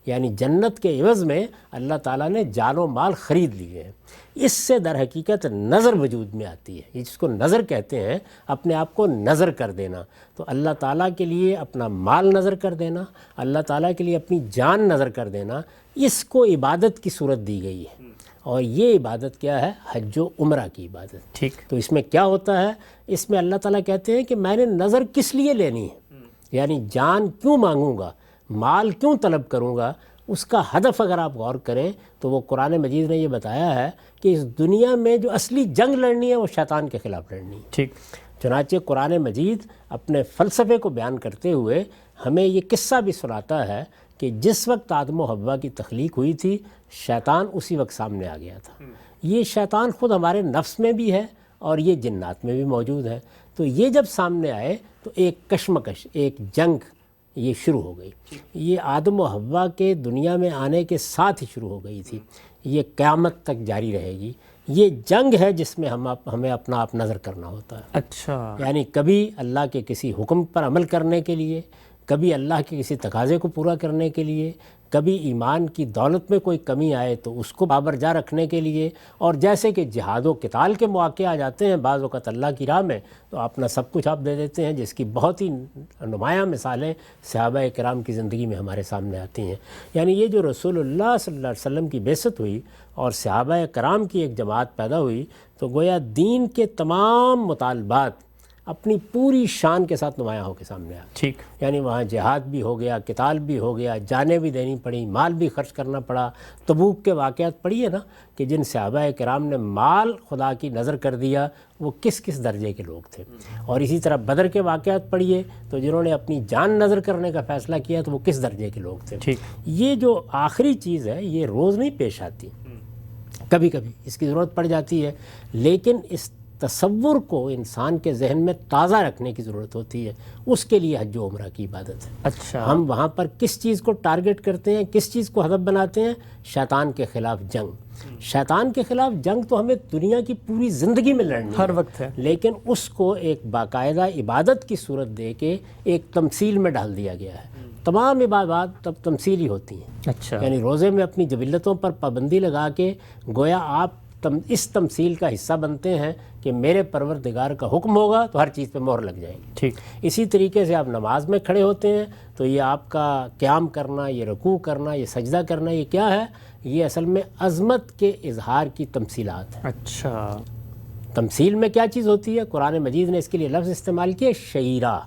یعنی جنت کے عوض میں اللہ تعالیٰ نے جان و مال خرید لیے ہیں۔ اس سے در حقیقت نظر وجود میں آتی ہے، یہ جس کو نظر کہتے ہیں، اپنے آپ کو نظر کر دینا۔ تو اللہ تعالیٰ کے لیے اپنا مال نظر کر دینا، اللہ تعالیٰ کے لیے اپنی جان نظر کر دینا، اس کو عبادت کی صورت دی گئی ہے۔ اور یہ عبادت کیا ہے؟ حج و عمرہ کی عبادت۔ ٹھیک، تو اس میں کیا ہوتا ہے؟ اس میں اللہ تعالیٰ کہتے ہیں کہ میں نے نظر کس لیے لینی ہے، یعنی جان کیوں مانگوں گا، مال کیوں طلب کروں گا، اس کا ہدف اگر آپ غور کریں تو وہ قرآن مجید نے یہ بتایا ہے کہ اس دنیا میں جو اصلی جنگ لڑنی ہے وہ شیطان کے خلاف لڑنی ہے۔ ٹھیک، چنانچہ قرآن مجید اپنے فلسفے کو بیان کرتے ہوئے ہمیں یہ قصہ بھی سناتا ہے کہ جس وقت آدم و حوا کی تخلیق ہوئی تھی، شیطان اسی وقت سامنے آ گیا تھا۔ یہ شیطان خود ہمارے نفس میں بھی ہے اور یہ جنات میں بھی موجود ہے۔ تو یہ جب سامنے آئے تو ایک کشمکش، ایک جنگ یہ شروع ہو گئی۔ یہ آدم و حوا کے دنیا میں آنے کے ساتھ ہی شروع ہو گئی تھی، یہ قیامت تک جاری رہے گی۔ یہ جنگ ہے جس میں ہمیں اپنا آپ نظر کرنا ہوتا ہے۔ اچھا، یعنی کبھی اللہ کے کسی حکم پر عمل کرنے کے لیے، کبھی اللہ کے کسی تقاضے کو پورا کرنے کے لیے، کبھی ایمان کی دولت میں کوئی کمی آئے تو اس کو بابرجا رکھنے کے لیے، اور جیسے کہ جہاد و قتال کے مواقع آ جاتے ہیں بعض اوقات اللہ کی راہ میں تو اپنا سب کچھ آپ دے دیتے ہیں، جس کی بہت ہی نمایاں مثالیں صحابہ کرام کی زندگی میں ہمارے سامنے آتی ہیں۔ یعنی یہ جو رسول اللہ صلی اللہ علیہ وسلم کی بعثت ہوئی اور صحابہ کرام کی ایک جماعت پیدا ہوئی، تو گویا دین کے تمام مطالبات اپنی پوری شان کے ساتھ نمایاں ہو کے سامنے آ گئے۔ ٹھیک، یعنی وہاں جہاد بھی ہو گیا، قتال بھی ہو گیا، جانیں بھی دینی پڑی، مال بھی خرچ کرنا پڑا۔ تبوک کے واقعات پڑھیے نا کہ جن صحابہ کرام نے مال خدا کی نظر کر دیا وہ کس کس درجے کے لوگ تھے، اور اسی طرح بدر کے واقعات پڑھیے تو جنہوں نے اپنی جان نظر کرنے کا فیصلہ کیا تو وہ کس درجے کے لوگ تھے۔ ٹھیک، یہ جو آخری چیز ہے یہ روز نہیں پیش آتی، کبھی کبھی اس کی ضرورت پڑ جاتی ہے، لیکن اس تصور کو انسان کے ذہن میں تازہ رکھنے کی ضرورت ہوتی ہے، اس کے لیے حج و عمرہ کی عبادت ہے۔ اچھا، ہم وہاں پر کس چیز کو ٹارگٹ کرتے ہیں، کس چیز کو ہدف بناتے ہیں؟ شیطان کے خلاف جنگ۔ شیطان کے خلاف جنگ تو ہمیں دنیا کی پوری زندگی میں لڑنی ہر وقت ہے، لیکن اس کو ایک باقاعدہ عبادت کی صورت دے کے ایک تمثیل میں ڈال دیا گیا ہے۔ تمام عبادات تب تمثیلی ہوتی ہیں۔ اچھا، یعنی روزے میں اپنی جبلتوں پر پابندی لگا کے گویا آپ اس تمثیل کا حصہ بنتے ہیں کہ میرے پروردگار کا حکم ہوگا تو ہر چیز پہ مہر لگ جائے گی۔ ٹھیک، اسی طریقے سے آپ نماز میں کھڑے ہوتے ہیں تو یہ آپ کا قیام کرنا، یہ رکوع کرنا، یہ سجدہ کرنا، یہ کیا ہے؟ یہ اصل میں عظمت کے اظہار کی تمثیلات ہیں۔ اچھا، تمثیل میں کیا چیز ہوتی ہے؟ قرآن مجید نے اس کے لیے لفظ استعمال کیا شعیرہ،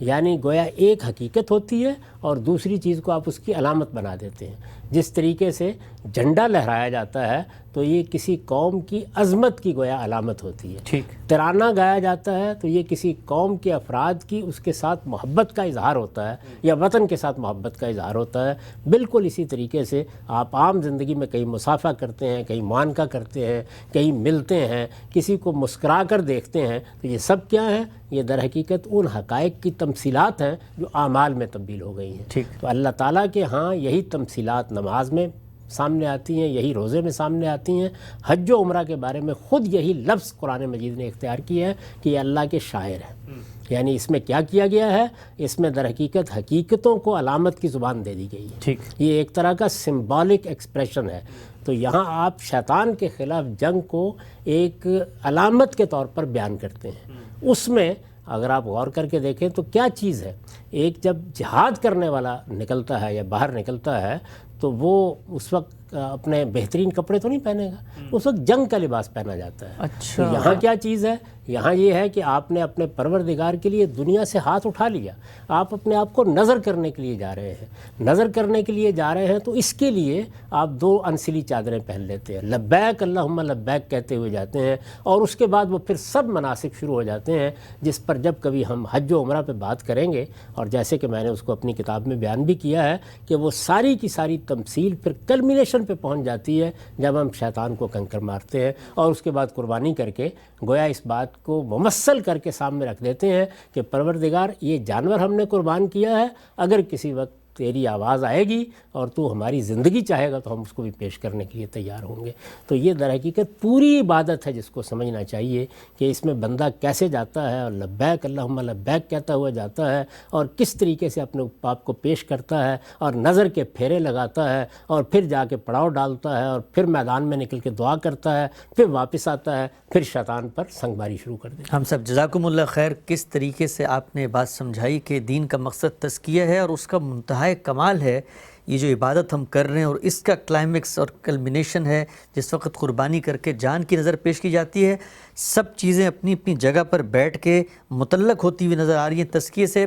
یعنی گویا ایک حقیقت ہوتی ہے اور دوسری چیز کو آپ اس کی علامت بنا دیتے ہیں۔ جس طریقے سے جھنڈا لہرایا جاتا ہے تو یہ کسی قوم کی عظمت کی گویا علامت ہوتی ہے۔ ٹھیک، ترانہ گایا جاتا ہے تو یہ کسی قوم کے افراد کی اس کے ساتھ محبت کا اظہار ہوتا ہے یا وطن کے ساتھ محبت کا اظہار ہوتا ہے۔ بالکل اسی طریقے سے آپ عام زندگی میں کہیں مصافحہ کرتے ہیں، کہیں معانقہ کرتے ہیں، کہیں ملتے ہیں، کسی کو مسکرا کر دیکھتے ہیں، تو یہ سب کیا ہے؟ یہ در حقیقت ان حقائق کی تمثیلات ہیں جو اعمال میں تبدیل ہو گئی ہیں۔ ٹھیک، تو اللہ تعالیٰ کے ہاں یہی تمثیلات نماز میں سامنے آتی ہیں، یہی روزے میں سامنے آتی ہیں، حج و عمرہ کے بارے میں خود یہی لفظ قرآن مجید نے اختیار کیا ہے کہ یہ اللہ کے شاعر ہیں۔ یعنی اس میں کیا کیا گیا ہے؟ اس میں در حقیقت حقیقتوں کو علامت کی زبان دے دی گئی ہے۔ ٹھیک، یہ ایک طرح کا سمبولک ایکسپریشن ہے۔ تو یہاں آپ شیطان کے خلاف جنگ کو ایک علامت کے طور پر بیان کرتے ہیں۔ اس میں اگر آپ غور کر کے دیکھیں تو کیا چیز ہے، ایک جب جہاد کرنے والا نکلتا ہے یا باہر نکلتا ہے تو وہ اس وقت اپنے بہترین کپڑے تو نہیں پہنے گا، اس وقت جنگ کا لباس پہنا جاتا ہے۔ اچھا، تو یہاں کیا چیز ہے؟ یہاں یہ ہے کہ آپ نے اپنے پروردگار کے لیے دنیا سے ہاتھ اٹھا لیا، آپ اپنے آپ کو نظر کرنے کے لیے جا رہے ہیں، نظر کرنے کے لیے جا رہے ہیں تو اس کے لیے آپ 2 انسلی چادریں پہن لیتے ہیں، لبیک اللہم لبیک کہتے ہوئے جاتے ہیں، اور اس کے بعد وہ پھر سب مناسک شروع ہو جاتے ہیں، جس پر جب کبھی ہم حج و عمرہ پہ بات کریں گے، اور جیسے کہ میں نے اس کو اپنی کتاب میں بیان بھی کیا ہے کہ وہ ساری کی ساری تمثیل پھر کلمینیشن پہ پہنچ جاتی ہے جب ہم شیطان کو کنکر مارتے ہیں، اور اس کے بعد قربانی کر کے گویا اس بات کو ممثل کر کے سامنے رکھ دیتے ہیں کہ پروردگار یہ جانور ہم نے قربان کیا ہے، اگر کسی وقت تیری آواز آئے گی اور تو ہماری زندگی چاہے گا تو ہم اس کو بھی پیش کرنے کے لیے تیار ہوں گے۔ تو یہ در حقیقت پوری عبادت ہے جس کو سمجھنا چاہیے کہ اس میں بندہ کیسے جاتا ہے اور لبیک اللہم لبیک کہتا ہوا جاتا ہے، اور کس طریقے سے اپنے آپ کو پیش کرتا ہے اور نظر کے پھیرے لگاتا ہے، اور پھر جا کے پڑاؤ ڈالتا ہے، اور پھر میدان میں نکل کے دعا کرتا ہے، پھر واپس آتا ہے، پھر شیطان پر سنگباری شروع کر دیتا ہے۔ ہم سب جزاکم اللہ خیر، کس طریقے سے آپ نے بات سمجھائی کہ دین کا مقصد تزکیہ ہے اور اس کا منتہا کمال ہے یہ جو عبادت ہم کر رہے ہیں، اور اس کا کلائمیکس اور کلمینیشن ہے جس وقت قربانی کر کے جان کی نظر پیش کی جاتی ہے۔ سب چیزیں اپنی اپنی جگہ پر بیٹھ کے متعلق ہوتی ہوئی نظر آ رہی ہیں تزکیے سے۔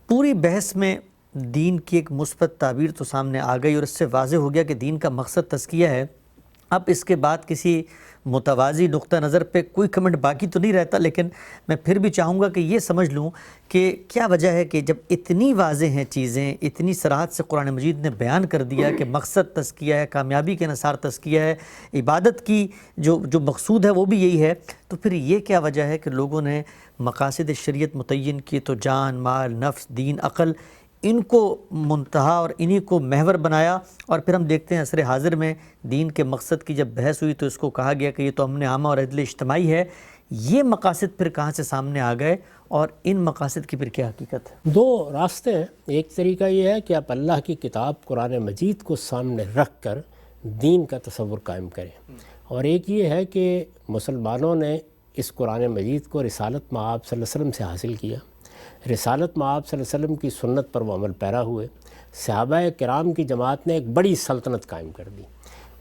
پوری بحث میں دین کی ایک مثبت تعبیر تو سامنے آ گئی، اور اس سے واضح ہو گیا کہ دین کا مقصد تزکیہ ہے۔ اب اس کے بعد کسی متوازی نقطہ نظر پہ کوئی کمنٹ باقی تو نہیں رہتا، لیکن میں پھر بھی چاہوں گا کہ یہ سمجھ لوں کہ کیا وجہ ہے کہ جب اتنی واضح ہیں چیزیں، اتنی صراحت سے قرآن مجید نے بیان کر دیا کہ مقصد تزکیہ ہے، کامیابی کے انحصار تزکیہ ہے، عبادت کی جو مقصود ہے وہ بھی یہی ہے، تو پھر یہ کیا وجہ ہے کہ لوگوں نے مقاصد شریعت متعین کی تو جان، مال، نفس، دین، عقل، ان کو منتہا اور انہی کو محور بنایا، اور پھر ہم دیکھتے ہیں عصر حاضر میں دین کے مقصد کی جب بحث ہوئی تو اس کو کہا گیا کہ یہ تو امن عامہ اور عدل اجتماعی ہے۔ یہ مقاصد پھر کہاں سے سامنے آ گئے، اور ان مقاصد کی پھر کیا حقیقت ہے؟ 2 راستے ہیں۔ ایک طریقہ یہ ہے کہ آپ اللہ کی کتاب قرآن مجید کو سامنے رکھ کر دین کا تصور قائم کریں، اور ایک یہ ہے کہ مسلمانوں نے اس قرآن مجید کو رسالت مآب صلی اللہ علیہ وسلم سے حاصل کیا، رسالت مآب صلی اللہ علیہ وسلم کی سنت پر وہ عمل پیرا ہوئے، صحابہ کرام کی جماعت نے ایک بڑی سلطنت قائم کر دی۔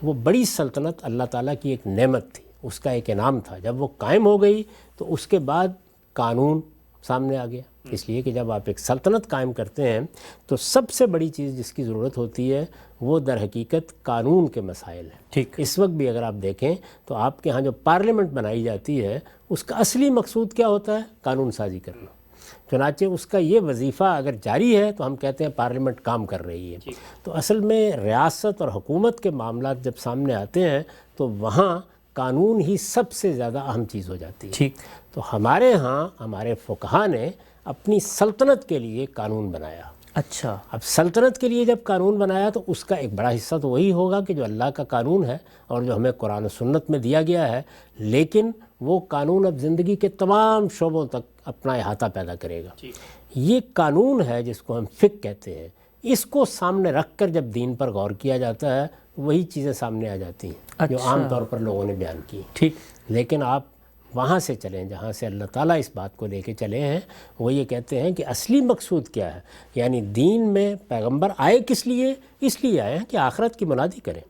وہ بڑی سلطنت اللہ تعالیٰ کی ایک نعمت تھی، اس کا ایک انعام تھا۔ جب وہ قائم ہو گئی تو اس کے بعد قانون سامنے آ گیا، اس لیے کہ جب آپ ایک سلطنت قائم کرتے ہیں تو سب سے بڑی چیز جس کی ضرورت ہوتی ہے وہ در حقیقت قانون کے مسائل ہیں۔ ٹھیک، اس وقت بھی اگر آپ دیکھیں تو آپ کے ہاں جو پارلیمنٹ بنائی جاتی ہے اس کا اصلی مقصود کیا ہوتا ہے؟ قانون سازی کرنا۔ چنانچہ اس کا یہ وظیفہ اگر جاری ہے تو ہم کہتے ہیں پارلیمنٹ کام کر رہی ہے۔ تو اصل میں ریاست اور حکومت کے معاملات جب سامنے آتے ہیں تو وہاں قانون ہی سب سے زیادہ اہم چیز ہو جاتی ہے۔ ٹھیک، تو ہمارے ہاں ہمارے فقہا نے اپنی سلطنت کے لیے قانون بنایا۔ اچھا، اب سلطنت کے لیے جب قانون بنایا تو اس کا ایک بڑا حصہ تو وہی ہوگا کہ جو اللہ کا قانون ہے اور جو ہمیں قرآن و سنت میں دیا گیا ہے، لیکن وہ قانون اب زندگی کے تمام شعبوں تک اپنا احاطہ پیدا کرے گا۔ یہ قانون ہے جس کو ہم فقہ کہتے ہیں، اس کو سامنے رکھ کر جب دین پر غور کیا جاتا ہے وہی چیزیں سامنے آ جاتی ہیں جو عام طور پر لوگوں نے بیان کی۔ ٹھیک، لیکن آپ وہاں سے چلیں جہاں سے اللہ تعالیٰ اس بات کو لے کے چلے ہیں، وہ یہ کہتے ہیں کہ اصلی مقصود کیا ہے، یعنی دین میں پیغمبر آئے کس لیے؟ اس لیے آئے ہیں کہ آخرت کی منادی کریں،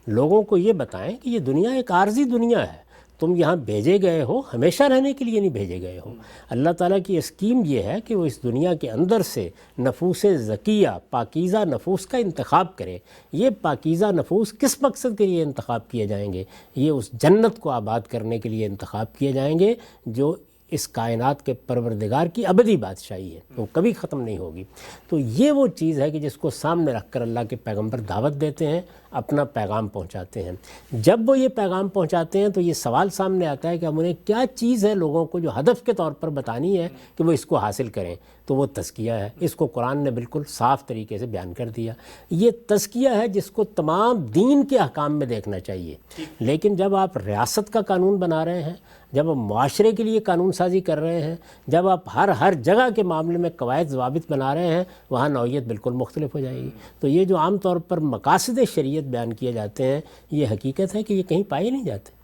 لوگوں کو یہ بتائیں کہ یہ دنیا ایک عارضی دنیا ہے، تم یہاں بھیجے گئے ہو ہمیشہ رہنے کے لیے نہیں بھیجے گئے ہو۔ اللہ تعالیٰ کی اسکیم یہ ہے کہ وہ اس دنیا کے اندر سے نفوس زکیہ، پاکیزہ نفوس کا انتخاب کرے۔ یہ پاکیزہ نفوس کس مقصد کے لیے انتخاب کیے جائیں گے؟ یہ اس جنت کو آباد کرنے کے لیے انتخاب کیے جائیں گے جو اس کائنات کے پروردگار کی ابدی بادشاہی ہے، وہ کبھی ختم نہیں ہوگی۔ تو یہ وہ چیز ہے کہ جس کو سامنے رکھ کر اللہ کے پیغمبر دعوت دیتے ہیں، اپنا پیغام پہنچاتے ہیں۔ جب وہ یہ پیغام پہنچاتے ہیں تو یہ سوال سامنے آتا ہے کہ ہم انہیں کیا چیز ہے لوگوں کو جو ہدف کے طور پر بتانی ہے کہ وہ اس کو حاصل کریں، تو وہ تزکیہ ہے۔ اس کو قرآن نے بالکل صاف طریقے سے بیان کر دیا۔ یہ تزکیہ ہے جس کو تمام دین کے احکام میں دیکھنا چاہیے، لیکن جب آپ ریاست کا قانون بنا رہے ہیں، جب آپ معاشرے کے لیے قانون سازی کر رہے ہیں، جب آپ ہر جگہ کے معاملے میں قواعد ضوابط بنا رہے ہیں، وہاں نوعیت بالکل مختلف ہو جائے گی۔ تو یہ جو عام طور پر مقاصد شریعت بیان کیے جاتے ہیں، یہ حقیقت ہے کہ یہ کہیں پائے نہیں جاتے۔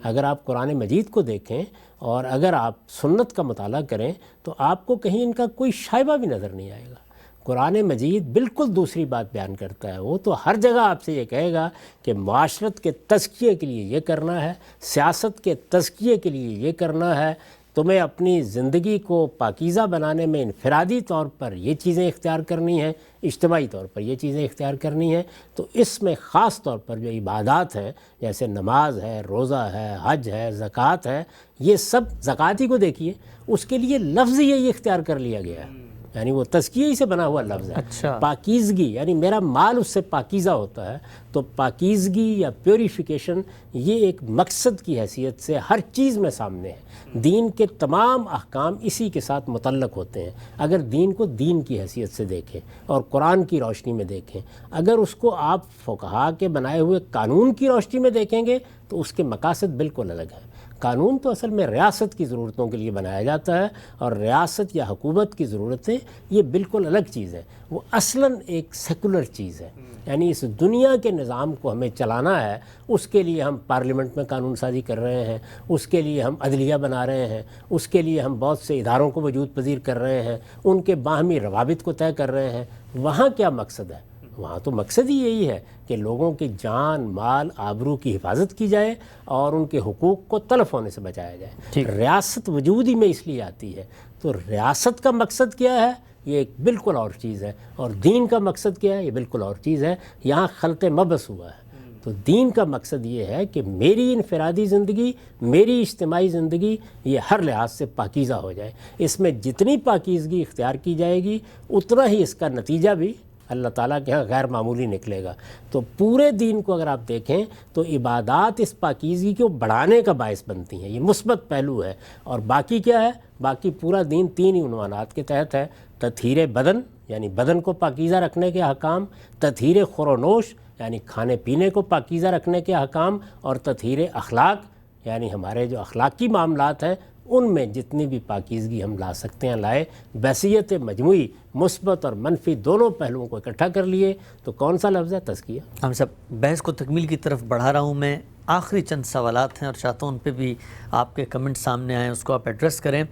اگر آپ قرآن مجید کو دیکھیں اور اگر آپ سنت کا مطالعہ کریں تو آپ کو کہیں ان کا کوئی شائبہ بھی نظر نہیں آئے گا۔ قرآن مجید بالکل دوسری بات بیان کرتا ہے۔ وہ تو ہر جگہ آپ سے یہ کہے گا کہ معاشرت کے تزکیے کے لیے یہ کرنا ہے، سیاست کے تزکیے کے لیے یہ کرنا ہے، تمہیں اپنی زندگی کو پاکیزہ بنانے میں انفرادی طور پر یہ چیزیں اختیار کرنی ہیں، اجتماعی طور پر یہ چیزیں اختیار کرنی ہیں۔ تو اس میں خاص طور پر جو عبادات ہیں جیسے نماز ہے، روزہ ہے، حج ہے، زکوٰۃ ہے، یہ سب زکوٰۃ ہی کو دیکھیے، اس کے لیے لفظ یہی اختیار کر لیا گیا ہے، یعنی وہ تزکیہ ہی سے بنا ہوا لفظ ہے۔ اچھا، پاکیزگی یعنی میرا مال اس سے پاکیزہ ہوتا ہے، تو پاکیزگی یا پیوریفیکیشن یہ ایک مقصد کی حیثیت سے ہر چیز میں سامنے ہے۔ دین کے تمام احکام اسی کے ساتھ متعلق ہوتے ہیں۔ اگر دین کو دین کی حیثیت سے دیکھیں اور قرآن کی روشنی میں دیکھیں، اگر اس کو آپ فقہا کے بنائے ہوئے قانون کی روشنی میں دیکھیں گے تو اس کے مقاصد بالکل الگ ہیں۔ قانون تو اصل میں ریاست کی ضرورتوں کے لیے بنایا جاتا ہے، اور ریاست یا حکومت کی ضرورتیں یہ بالکل الگ چیز ہے۔ وہ اصلاً ایک سیکولر چیز ہے، یعنی اس دنیا کے نظام کو ہمیں چلانا ہے، اس کے لیے ہم پارلیمنٹ میں قانون سازی کر رہے ہیں، اس کے لیے ہم عدلیہ بنا رہے ہیں، اس کے لیے ہم بہت سے اداروں کو وجود پذیر کر رہے ہیں، ان کے باہمی روابط کو طے کر رہے ہیں۔ وہاں کیا مقصد ہے؟ وہاں تو مقصد ہی یہی ہے کہ لوگوں کی جان، مال، آبرو کی حفاظت کی جائے اور ان کے حقوق کو تلف ہونے سے بچایا جائے۔ ریاست وجود ہی میں اس لیے آتی ہے۔ تو ریاست کا مقصد کیا ہے؟ یہ ایک بالکل اور چیز ہے، اور دین کا مقصد کیا ہے؟ یہ بالکل اور چیز ہے۔ یہاں خلط مبعث ہوا ہے۔ تو دین کا مقصد یہ ہے کہ میری انفرادی زندگی، میری اجتماعی زندگی یہ ہر لحاظ سے پاکیزہ ہو جائے۔ اس میں جتنی پاکیزگی اختیار کی جائے گی اتنا ہی اس کا نتیجہ بھی اللہ تعالیٰ کے ہاں غیر معمولی نکلے گا۔ تو پورے دین کو اگر آپ دیکھیں تو عبادات اس پاکیزگی کو بڑھانے کا باعث بنتی ہیں، یہ مثبت پہلو ہے۔ اور باقی کیا ہے؟ باقی پورا دین تین ہی عنوانات کے تحت ہے: تطہیر بدن یعنی بدن کو پاکیزہ رکھنے کے احکام، تطہیر خور و نوش یعنی کھانے پینے کو پاکیزہ رکھنے کے احکام، اور تطہیر اخلاق یعنی ہمارے جو اخلاقی معاملات ہیں ان میں جتنی بھی پاکیزگی ہم لا سکتے ہیں لائے۔ بحثیت مجموعی مثبت اور منفی دونوں پہلوؤں کو اکٹھا کر لیے تو کون سا لفظ ہے؟ تزکیہ۔ ہم سب بحث کو تکمیل کی طرف بڑھا رہا ہوں میں، آخری چند سوالات ہیں اور چاہتا ہوں ان پہ بھی آپ کے کمنٹ سامنے آئیں، اس کو آپ ایڈریس کریں۔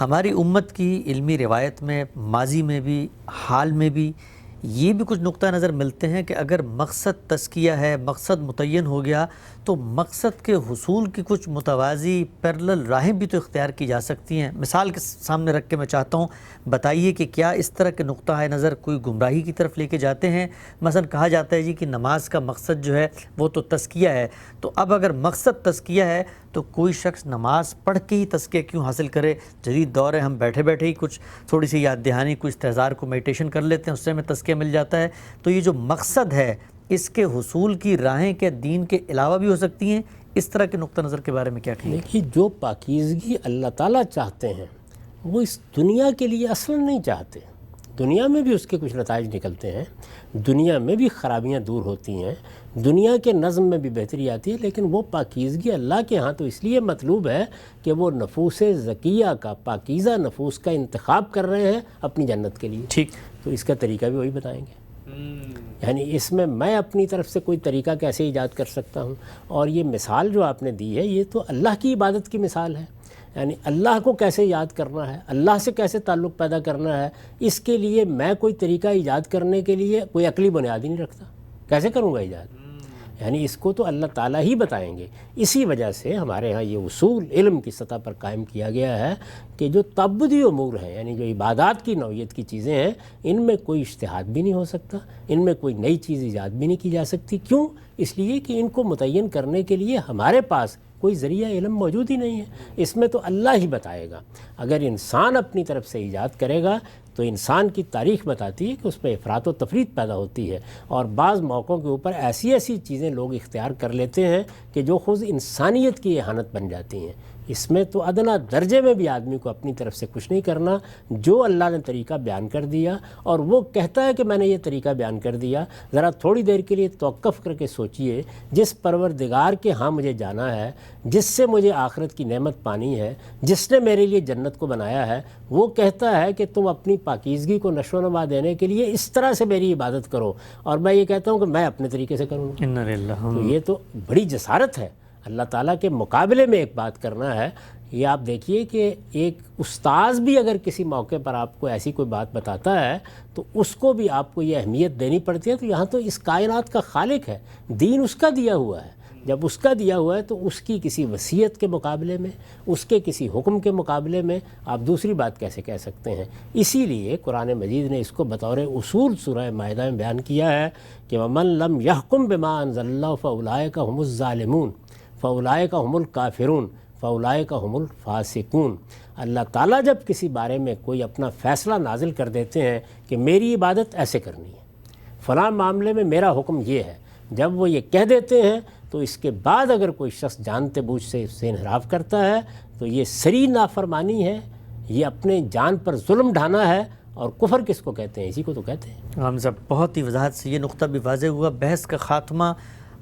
ہماری امت کی علمی روایت میں ماضی میں بھی حال میں بھی یہ بھی کچھ نقطہ نظر ملتے ہیں کہ اگر مقصد تزکیہ ہے، مقصد متعین ہو گیا تو مقصد کے حصول کی کچھ متوازی پیرلل راہیں بھی تو اختیار کی جا سکتی ہیں۔ مثال کے سامنے رکھ کے میں چاہتا ہوں بتائیے کہ کیا اس طرح کے نقطہ نظر کوئی گمراہی کی طرف لے کے جاتے ہیں؟ مثلا کہا جاتا ہے جی کہ نماز کا مقصد جو ہے وہ تو تزکیہ ہے، تو اب اگر مقصد تزکیہ ہے تو کوئی شخص نماز پڑھ کے ہی تزکیہ کیوں حاصل کرے؟ جدید دور ہے، ہم بیٹھے بیٹھے ہی کچھ تھوڑی سی یاد دہانی، کچھ استحضار کو میڈیٹیشن کر لیتے ہیں، اس سے ہمیں تزکیہ مل جاتا ہے۔ تو یہ جو مقصد ہے اس کے حصول کی راہیں کیا دین کے علاوہ بھی ہو سکتی ہیں؟ اس طرح کے نقطہ نظر کے بارے میں کیا کہیں؟ دیکھیے، جو پاکیزگی اللہ تعالیٰ چاہتے ہیں وہ اس دنیا کے لیے اصلاً نہیں چاہتے۔ دنیا میں بھی اس کے کچھ نتائج نکلتے ہیں، دنیا میں بھی خرابیاں دور ہوتی ہیں، دنیا کے نظم میں بھی بہتری آتی ہے، لیکن وہ پاکیزگی اللہ کے ہاں تو اس لیے مطلوب ہے کہ وہ نفوس زکیہ کا، پاکیزہ نفوس کا انتخاب کر رہے ہیں اپنی جنت کے لیے۔ ٹھیک، تو اس کا طریقہ بھی وہی بتائیں گے۔ یعنی اس میں اپنی طرف سے کوئی طریقہ کیسے ایجاد کر سکتا ہوں؟ اور یہ مثال جو آپ نے دی ہے یہ تو اللہ کی عبادت کی مثال ہے، یعنی اللہ کو کیسے یاد کرنا ہے، اللہ سے کیسے تعلق پیدا کرنا ہے، اس کے لیے میں کوئی طریقہ ایجاد کرنے کے لیے کوئی عقلی بنیاد ہی نہیں رکھتا، کیسے کروں گا ایجاد؟ یعنی اس کو تو اللہ تعالیٰ ہی بتائیں گے۔ اسی وجہ سے ہمارے ہاں یہ اصول علم کی سطح پر قائم کیا گیا ہے کہ جو تعبدی امور ہیں، یعنی جو عبادات کی نوعیت کی چیزیں ہیں، ان میں کوئی اجتہاد بھی نہیں ہو سکتا، ان میں کوئی نئی چیز ایجاد بھی نہیں کی جا سکتی۔ کیوں اس لیے کہ ان کو متعین کرنے کے لیے ہمارے پاس کوئی ذریعہ علم موجود ہی نہیں ہے، اس میں تو اللہ ہی بتائے گا۔ اگر انسان اپنی طرف سے ایجاد کرے گا تو انسان کی تاریخ بتاتی ہے کہ اس میں افراط و تفریط پیدا ہوتی ہے، اور بعض موقعوں کے اوپر ایسی ایسی چیزیں لوگ اختیار کر لیتے ہیں کہ جو خود انسانیت کی اہانت بن جاتی ہیں۔ اس میں تو ادنا درجے میں بھی آدمی کو اپنی طرف سے کچھ نہیں کرنا، جو اللہ نے طریقہ بیان کر دیا اور وہ کہتا ہے کہ میں نے یہ طریقہ بیان کر دیا، ذرا تھوڑی دیر کے لیے توقف کر کے سوچئے، جس پروردگار کے ہاں مجھے جانا ہے، جس سے مجھے آخرت کی نعمت پانی ہے، جس نے میرے لیے جنت کو بنایا ہے، وہ کہتا ہے کہ تم اپنی پاکیزگی کو نشو و نما دینے کے لیے اس طرح سے میری عبادت کرو، اور میں یہ کہتا ہوں کہ میں اپنے طریقے سے کروں گا۔ تو یہ تو بڑی جسارت ہے اللہ تعالیٰ کے مقابلے میں ایک بات کرنا ہے۔ یہ آپ دیکھیے کہ ایک استاذ بھی اگر کسی موقع پر آپ کو ایسی کوئی بات بتاتا ہے تو اس کو بھی آپ کو یہ اہمیت دینی پڑتی ہے۔ تو یہاں تو اس کائنات کا خالق ہے، دین اس کا دیا ہوا ہے، جب اس کا دیا ہوا ہے تو اس کی کسی وصیت کے مقابلے میں، اس کے کسی حکم کے مقابلے میں آپ دوسری بات کیسے کہہ سکتے ہیں؟ اسی لیے قرآن مجید نے اس کو بطور اصول سورہ مائدہ میں بیان کیا ہے کہ وَمَن لَّمْ يَحْكُم بِمَا أَنزَلَ اللَّهُ فَأُولَٰئِكَ هُمُ الظَّالِمُونَ فَأُولَٰئِكَ هُمُ الْكَافِرُونَ فَأُولَٰئِكَ هُمُ الْفَاسِقُونَ۔ اللہ تعالیٰ جب کسی بارے میں کوئی اپنا فیصلہ نازل کر دیتے ہیں کہ میری عبادت ایسے کرنی ہے، فلاں معاملے میں میرا حکم یہ ہے، جب وہ یہ کہہ دیتے ہیں تو اس کے بعد اگر کوئی شخص جانتے بوجھ سے اس سے انحراف کرتا ہے تو یہ سری نافرمانی ہے، یہ اپنے جان پر ظلم ڈھانا ہے، اور کفر کس کو کہتے ہیں؟ اسی کو تو کہتے ہیں۔ ہم صاحب بہت ہی وضاحت سے یہ نقطہ بھی واضح ہوا۔ بحث کا خاتمہ،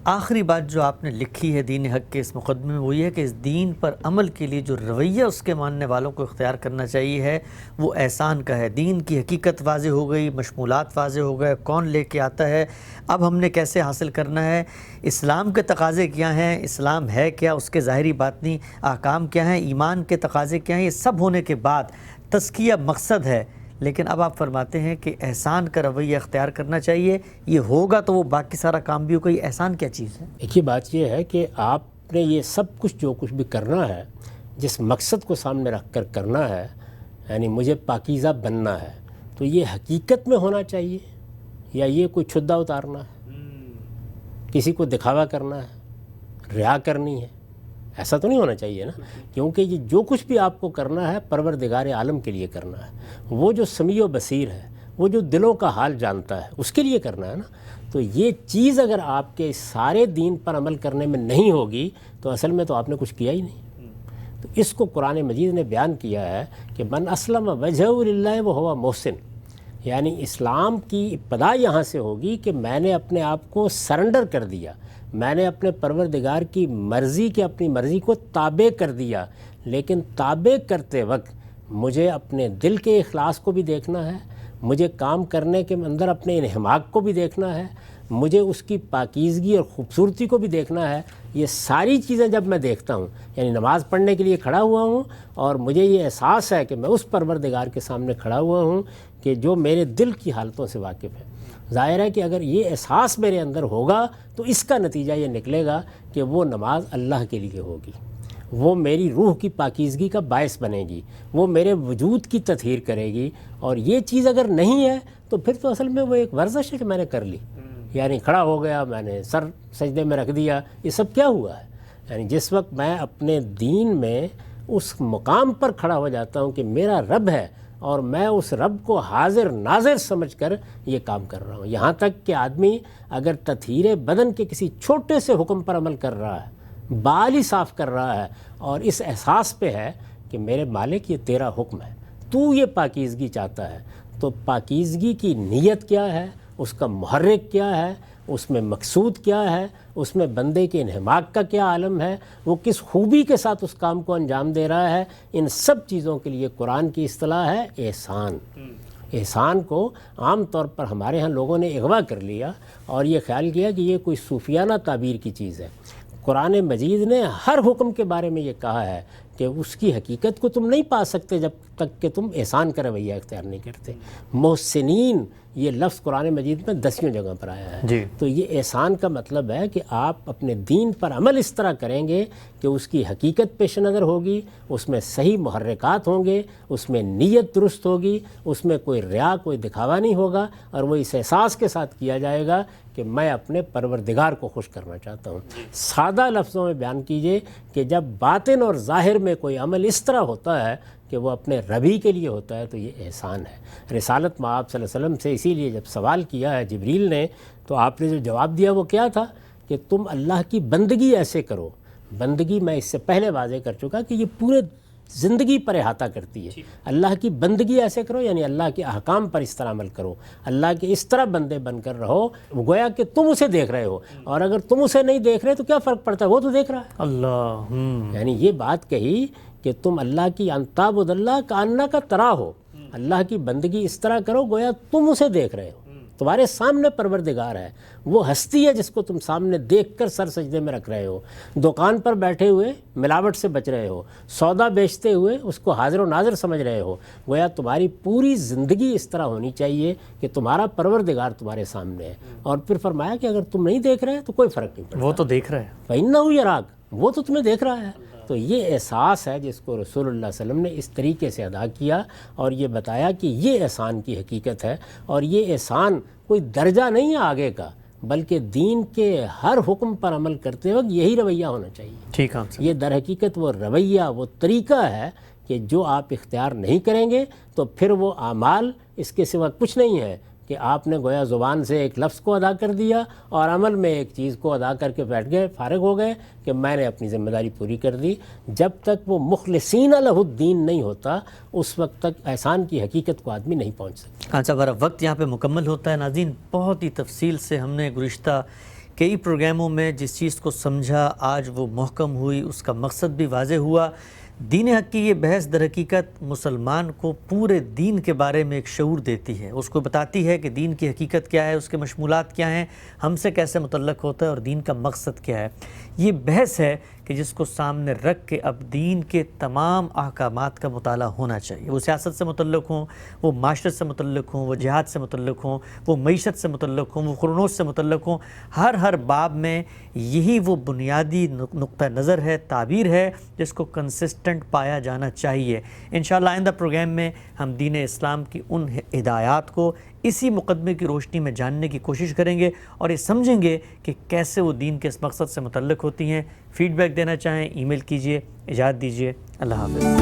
آخری بات جو آپ نے لکھی ہے دین حق کے اس مقدمے میں، وہ یہ ہے کہ اس دین پر عمل کے لیے جو رویہ اس کے ماننے والوں کو اختیار کرنا چاہیے ہے وہ احسان کا ہے۔ دین کی حقیقت واضح ہو گئی، مشمولات واضح ہو گئے، کون لے کے آتا ہے، اب ہم نے کیسے حاصل کرنا ہے، اسلام کے تقاضے کیا ہیں، اسلام ہے کیا، اس کے ظاہری باطنی احکام کیا ہیں، ایمان کے تقاضے کیا ہیں، یہ سب ہونے کے بعد تزکیہ مقصد ہے۔ لیکن اب آپ فرماتے ہیں کہ احسان کا رویہ اختیار کرنا چاہیے، یہ ہوگا تو وہ باقی سارا کام بھی ہوگا۔ یہ احسان کیا چیز ہے؟ ایک ہی بات یہ ہے کہ آپ نے یہ سب کچھ جو کچھ بھی کرنا ہے، جس مقصد کو سامنے رکھ کر کرنا ہے، یعنی مجھے پاکیزہ بننا ہے، تو یہ حقیقت میں ہونا چاہیے یا یہ کوئی چھدا اتارنا ہے، کسی کو دکھاوا کرنا ہے، ریا کرنی ہے؟ ایسا تو نہیں ہونا چاہیے نا، کیونکہ یہ جو کچھ بھی آپ کو کرنا ہے پروردگار عالم کے لیے کرنا ہے، وہ جو سمیع و بصیر ہے، وہ جو دلوں کا حال جانتا ہے، اس کے لیے کرنا ہے نا۔ تو یہ چیز اگر آپ کے سارے دین پر عمل کرنے میں نہیں ہوگی تو اصل میں تو آپ نے کچھ کیا ہی نہیں۔ تو اس کو قرآن مجید نے بیان کیا ہے کہ من اسلم وجہہ للہ وہو محسن، یعنی اسلام کی ابتدا یہاں سے ہوگی کہ میں نے اپنے آپ کو سرنڈر کر دیا، میں نے اپنے پروردگار کی مرضی کے اپنی مرضی کو تابع کر دیا، لیکن تابع کرتے وقت مجھے اپنے دل کے اخلاص کو بھی دیکھنا ہے، مجھے کام کرنے کے اندر اپنے انہماک کو بھی دیکھنا ہے، مجھے اس کی پاکیزگی اور خوبصورتی کو بھی دیکھنا ہے۔ یہ ساری چیزیں جب میں دیکھتا ہوں، یعنی نماز پڑھنے کے لیے کھڑا ہوا ہوں اور مجھے یہ احساس ہے کہ میں اس پروردگار کے سامنے کھڑا ہوا ہوں کہ جو میرے دل کی حالتوں سے واقف ہے، ظاہر ہے کہ اگر یہ احساس میرے اندر ہوگا تو اس کا نتیجہ یہ نکلے گا کہ وہ نماز اللہ کے لیے ہوگی، وہ میری روح کی پاکیزگی کا باعث بنے گی، وہ میرے وجود کی تطہیر کرے گی۔ اور یہ چیز اگر نہیں ہے تو پھر تو اصل میں وہ ایک ورزش ہے کہ میں نے کر لی، یعنی کھڑا ہو گیا، میں نے سر سجدے میں رکھ دیا، یہ سب کیا ہوا ہے؟ یعنی جس وقت میں اپنے دین میں اس مقام پر کھڑا ہو جاتا ہوں کہ میرا رب ہے اور میں اس رب کو حاضر ناظر سمجھ کر یہ کام کر رہا ہوں، یہاں تک کہ آدمی اگر تطہیر بدن کے کسی چھوٹے سے حکم پر عمل کر رہا ہے، بال ہی صاف کر رہا ہے، اور اس احساس پہ ہے کہ میرے مالک یہ تیرا حکم ہے، تو یہ پاکیزگی چاہتا ہے، تو پاکیزگی کی نیت کیا ہے، اس کا محرک کیا ہے، اس میں مقصود کیا ہے، اس میں بندے کے انہماک کا کیا عالم ہے، وہ کس خوبی کے ساتھ اس کام کو انجام دے رہا ہے، ان سب چیزوں کے لیے قرآن کی اصطلاح ہے احسان۔ احسان کو عام طور پر ہمارے ہاں لوگوں نے اغوا کر لیا اور یہ خیال کیا کہ یہ کوئی صوفیانہ تعبیر کی چیز ہے۔ قرآن مجید نے ہر حکم کے بارے میں یہ کہا ہے کہ اس کی حقیقت کو تم نہیں پا سکتے جب تک کہ تم احسان کا رویہ اختیار نہیں کرتے۔ محسنین یہ لفظ قرآن مجید میں 10 جگہ پر آیا ہے۔ تو یہ احسان کا مطلب ہے کہ آپ اپنے دین پر عمل اس طرح کریں گے کہ اس کی حقیقت پیش نظر ہوگی، اس میں صحیح محرکات ہوں گے، اس میں نیت درست ہوگی، اس میں کوئی ریا کوئی دکھاوا نہیں ہوگا، اور وہ اس احساس کے ساتھ کیا جائے گا کہ میں اپنے پروردگار کو خوش کرنا چاہتا ہوں۔ سادہ لفظوں میں بیان کیجئے کہ جب باطن اور ظاہر میں کوئی عمل اس طرح ہوتا ہے کہ وہ اپنے ربی کے لیے ہوتا ہے تو یہ احسان ہے۔ رسالت مآب صلی اللہ علیہ وسلم سے اسی لیے جب سوال کیا ہے جبریل نے تو آپ نے جو جواب دیا وہ کیا تھا کہ تم اللہ کی بندگی ایسے کرو۔ بندگی میں اس سے پہلے واضح کر چکا کہ یہ پورے زندگی پر احاطہ کرتی ہے۔ اللہ کی بندگی ایسے کرو یعنی اللہ کے احکام پر اس طرح عمل کرو، اللہ کے اس طرح بندے بن کر رہو گویا کہ تم اسے دیکھ رہے ہو، اور اگر تم اسے نہیں دیکھ رہے تو کیا فرق پڑتا ہے، وہ تو دیکھ رہا ہے۔ اللہ یعنی یہ بات کہی کہ تم اللہ کی انتعبد اللہ کأنک ترا ہو، اللہ کی بندگی اس طرح کرو گویا تم اسے دیکھ رہے ہو، تمہارے سامنے پروردگار ہے، وہ ہستی ہے جس کو تم سامنے دیکھ کر سر سجدے میں رکھ رہے ہو، دکان پر بیٹھے ہوئے ملاوٹ سے بچ رہے ہو، سودا بیچتے ہوئے اس کو حاضر و ناظر سمجھ رہے ہو، گویا تمہاری پوری زندگی اس طرح ہونی چاہیے کہ تمہارا پروردگار تمہارے سامنے ہے۔ اور پھر فرمایا کہ اگر تم نہیں دیکھ رہے تو کوئی فرق نہیں پڑتا، وہ تو دیکھ رہے ہیں۔ فَإِنَّهُ يَرَاكَ، وہ تو تمہیں دیکھ رہا ہے۔ تو یہ احساس ہے جس کو رسول اللہ صلی اللہ علیہ وسلم نے اس طریقے سے ادا کیا اور یہ بتایا کہ یہ احسان کی حقیقت ہے، اور یہ احسان کوئی درجہ نہیں ہے آگے کا، بلکہ دین کے ہر حکم پر عمل کرتے وقت یہی رویہ ہونا چاہیے۔ ٹھیک ہے، یہ در حقیقت وہ رویہ، وہ طریقہ ہے کہ جو آپ اختیار نہیں کریں گے تو پھر وہ اعمال اس کے سوا کچھ نہیں ہے کہ آپ نے گویا زبان سے ایک لفظ کو ادا کر دیا اور عمل میں ایک چیز کو ادا کر کے بیٹھ گئے، فارغ ہو گئے کہ میں نے اپنی ذمہ داری پوری کر دی۔ جب تک وہ مخلصین لہ الدین نہیں ہوتا اس وقت تک احسان کی حقیقت کو آدمی نہیں پہنچ سکتا۔ اچھا، ہمارا وقت یہاں پہ مکمل ہوتا ہے۔ ناظرین، بہت ہی تفصیل سے ہم نے گزشتہ کئی پروگراموں میں جس چیز کو سمجھا آج وہ محکم ہوئی، اس کا مقصد بھی واضح ہوا۔ دین حق کی یہ بحث در حقیقت مسلمان کو پورے دین کے بارے میں ایک شعور دیتی ہے، اس کو بتاتی ہے کہ دین کی حقیقت کیا ہے، اس کے مشمولات کیا ہیں، ہم سے کیسے متعلق ہوتا ہے اور دین کا مقصد کیا ہے۔ یہ بحث ہے کہ جس کو سامنے رکھ کے اب دین کے تمام احکامات کا مطالعہ ہونا چاہیے، وہ سیاست سے متعلق ہوں، وہ معاشرت سے متعلق ہوں، وہ جہاد سے متعلق ہوں، وہ معیشت سے متعلق ہوں، وہ قرنوس سے متعلق ہوں۔ ہر باب میں یہی وہ بنیادی نقطہ نظر ہے، تعبیر ہے جس کو کنسسٹنٹ پایا جانا چاہیے۔ انشاءاللہ آئندہ پروگرام میں ہم دین اسلام کی ان ہدایات کو اسی مقدمے کی روشنی میں جاننے کی کوشش کریں گے اور یہ سمجھیں گے کہ کیسے وہ دین کے اس مقصد سے متعلق ہوتی ہیں۔ فیڈ بیک دینا چاہیں ای میل کیجئے۔ اجازت دیجئے، اللہ حافظ۔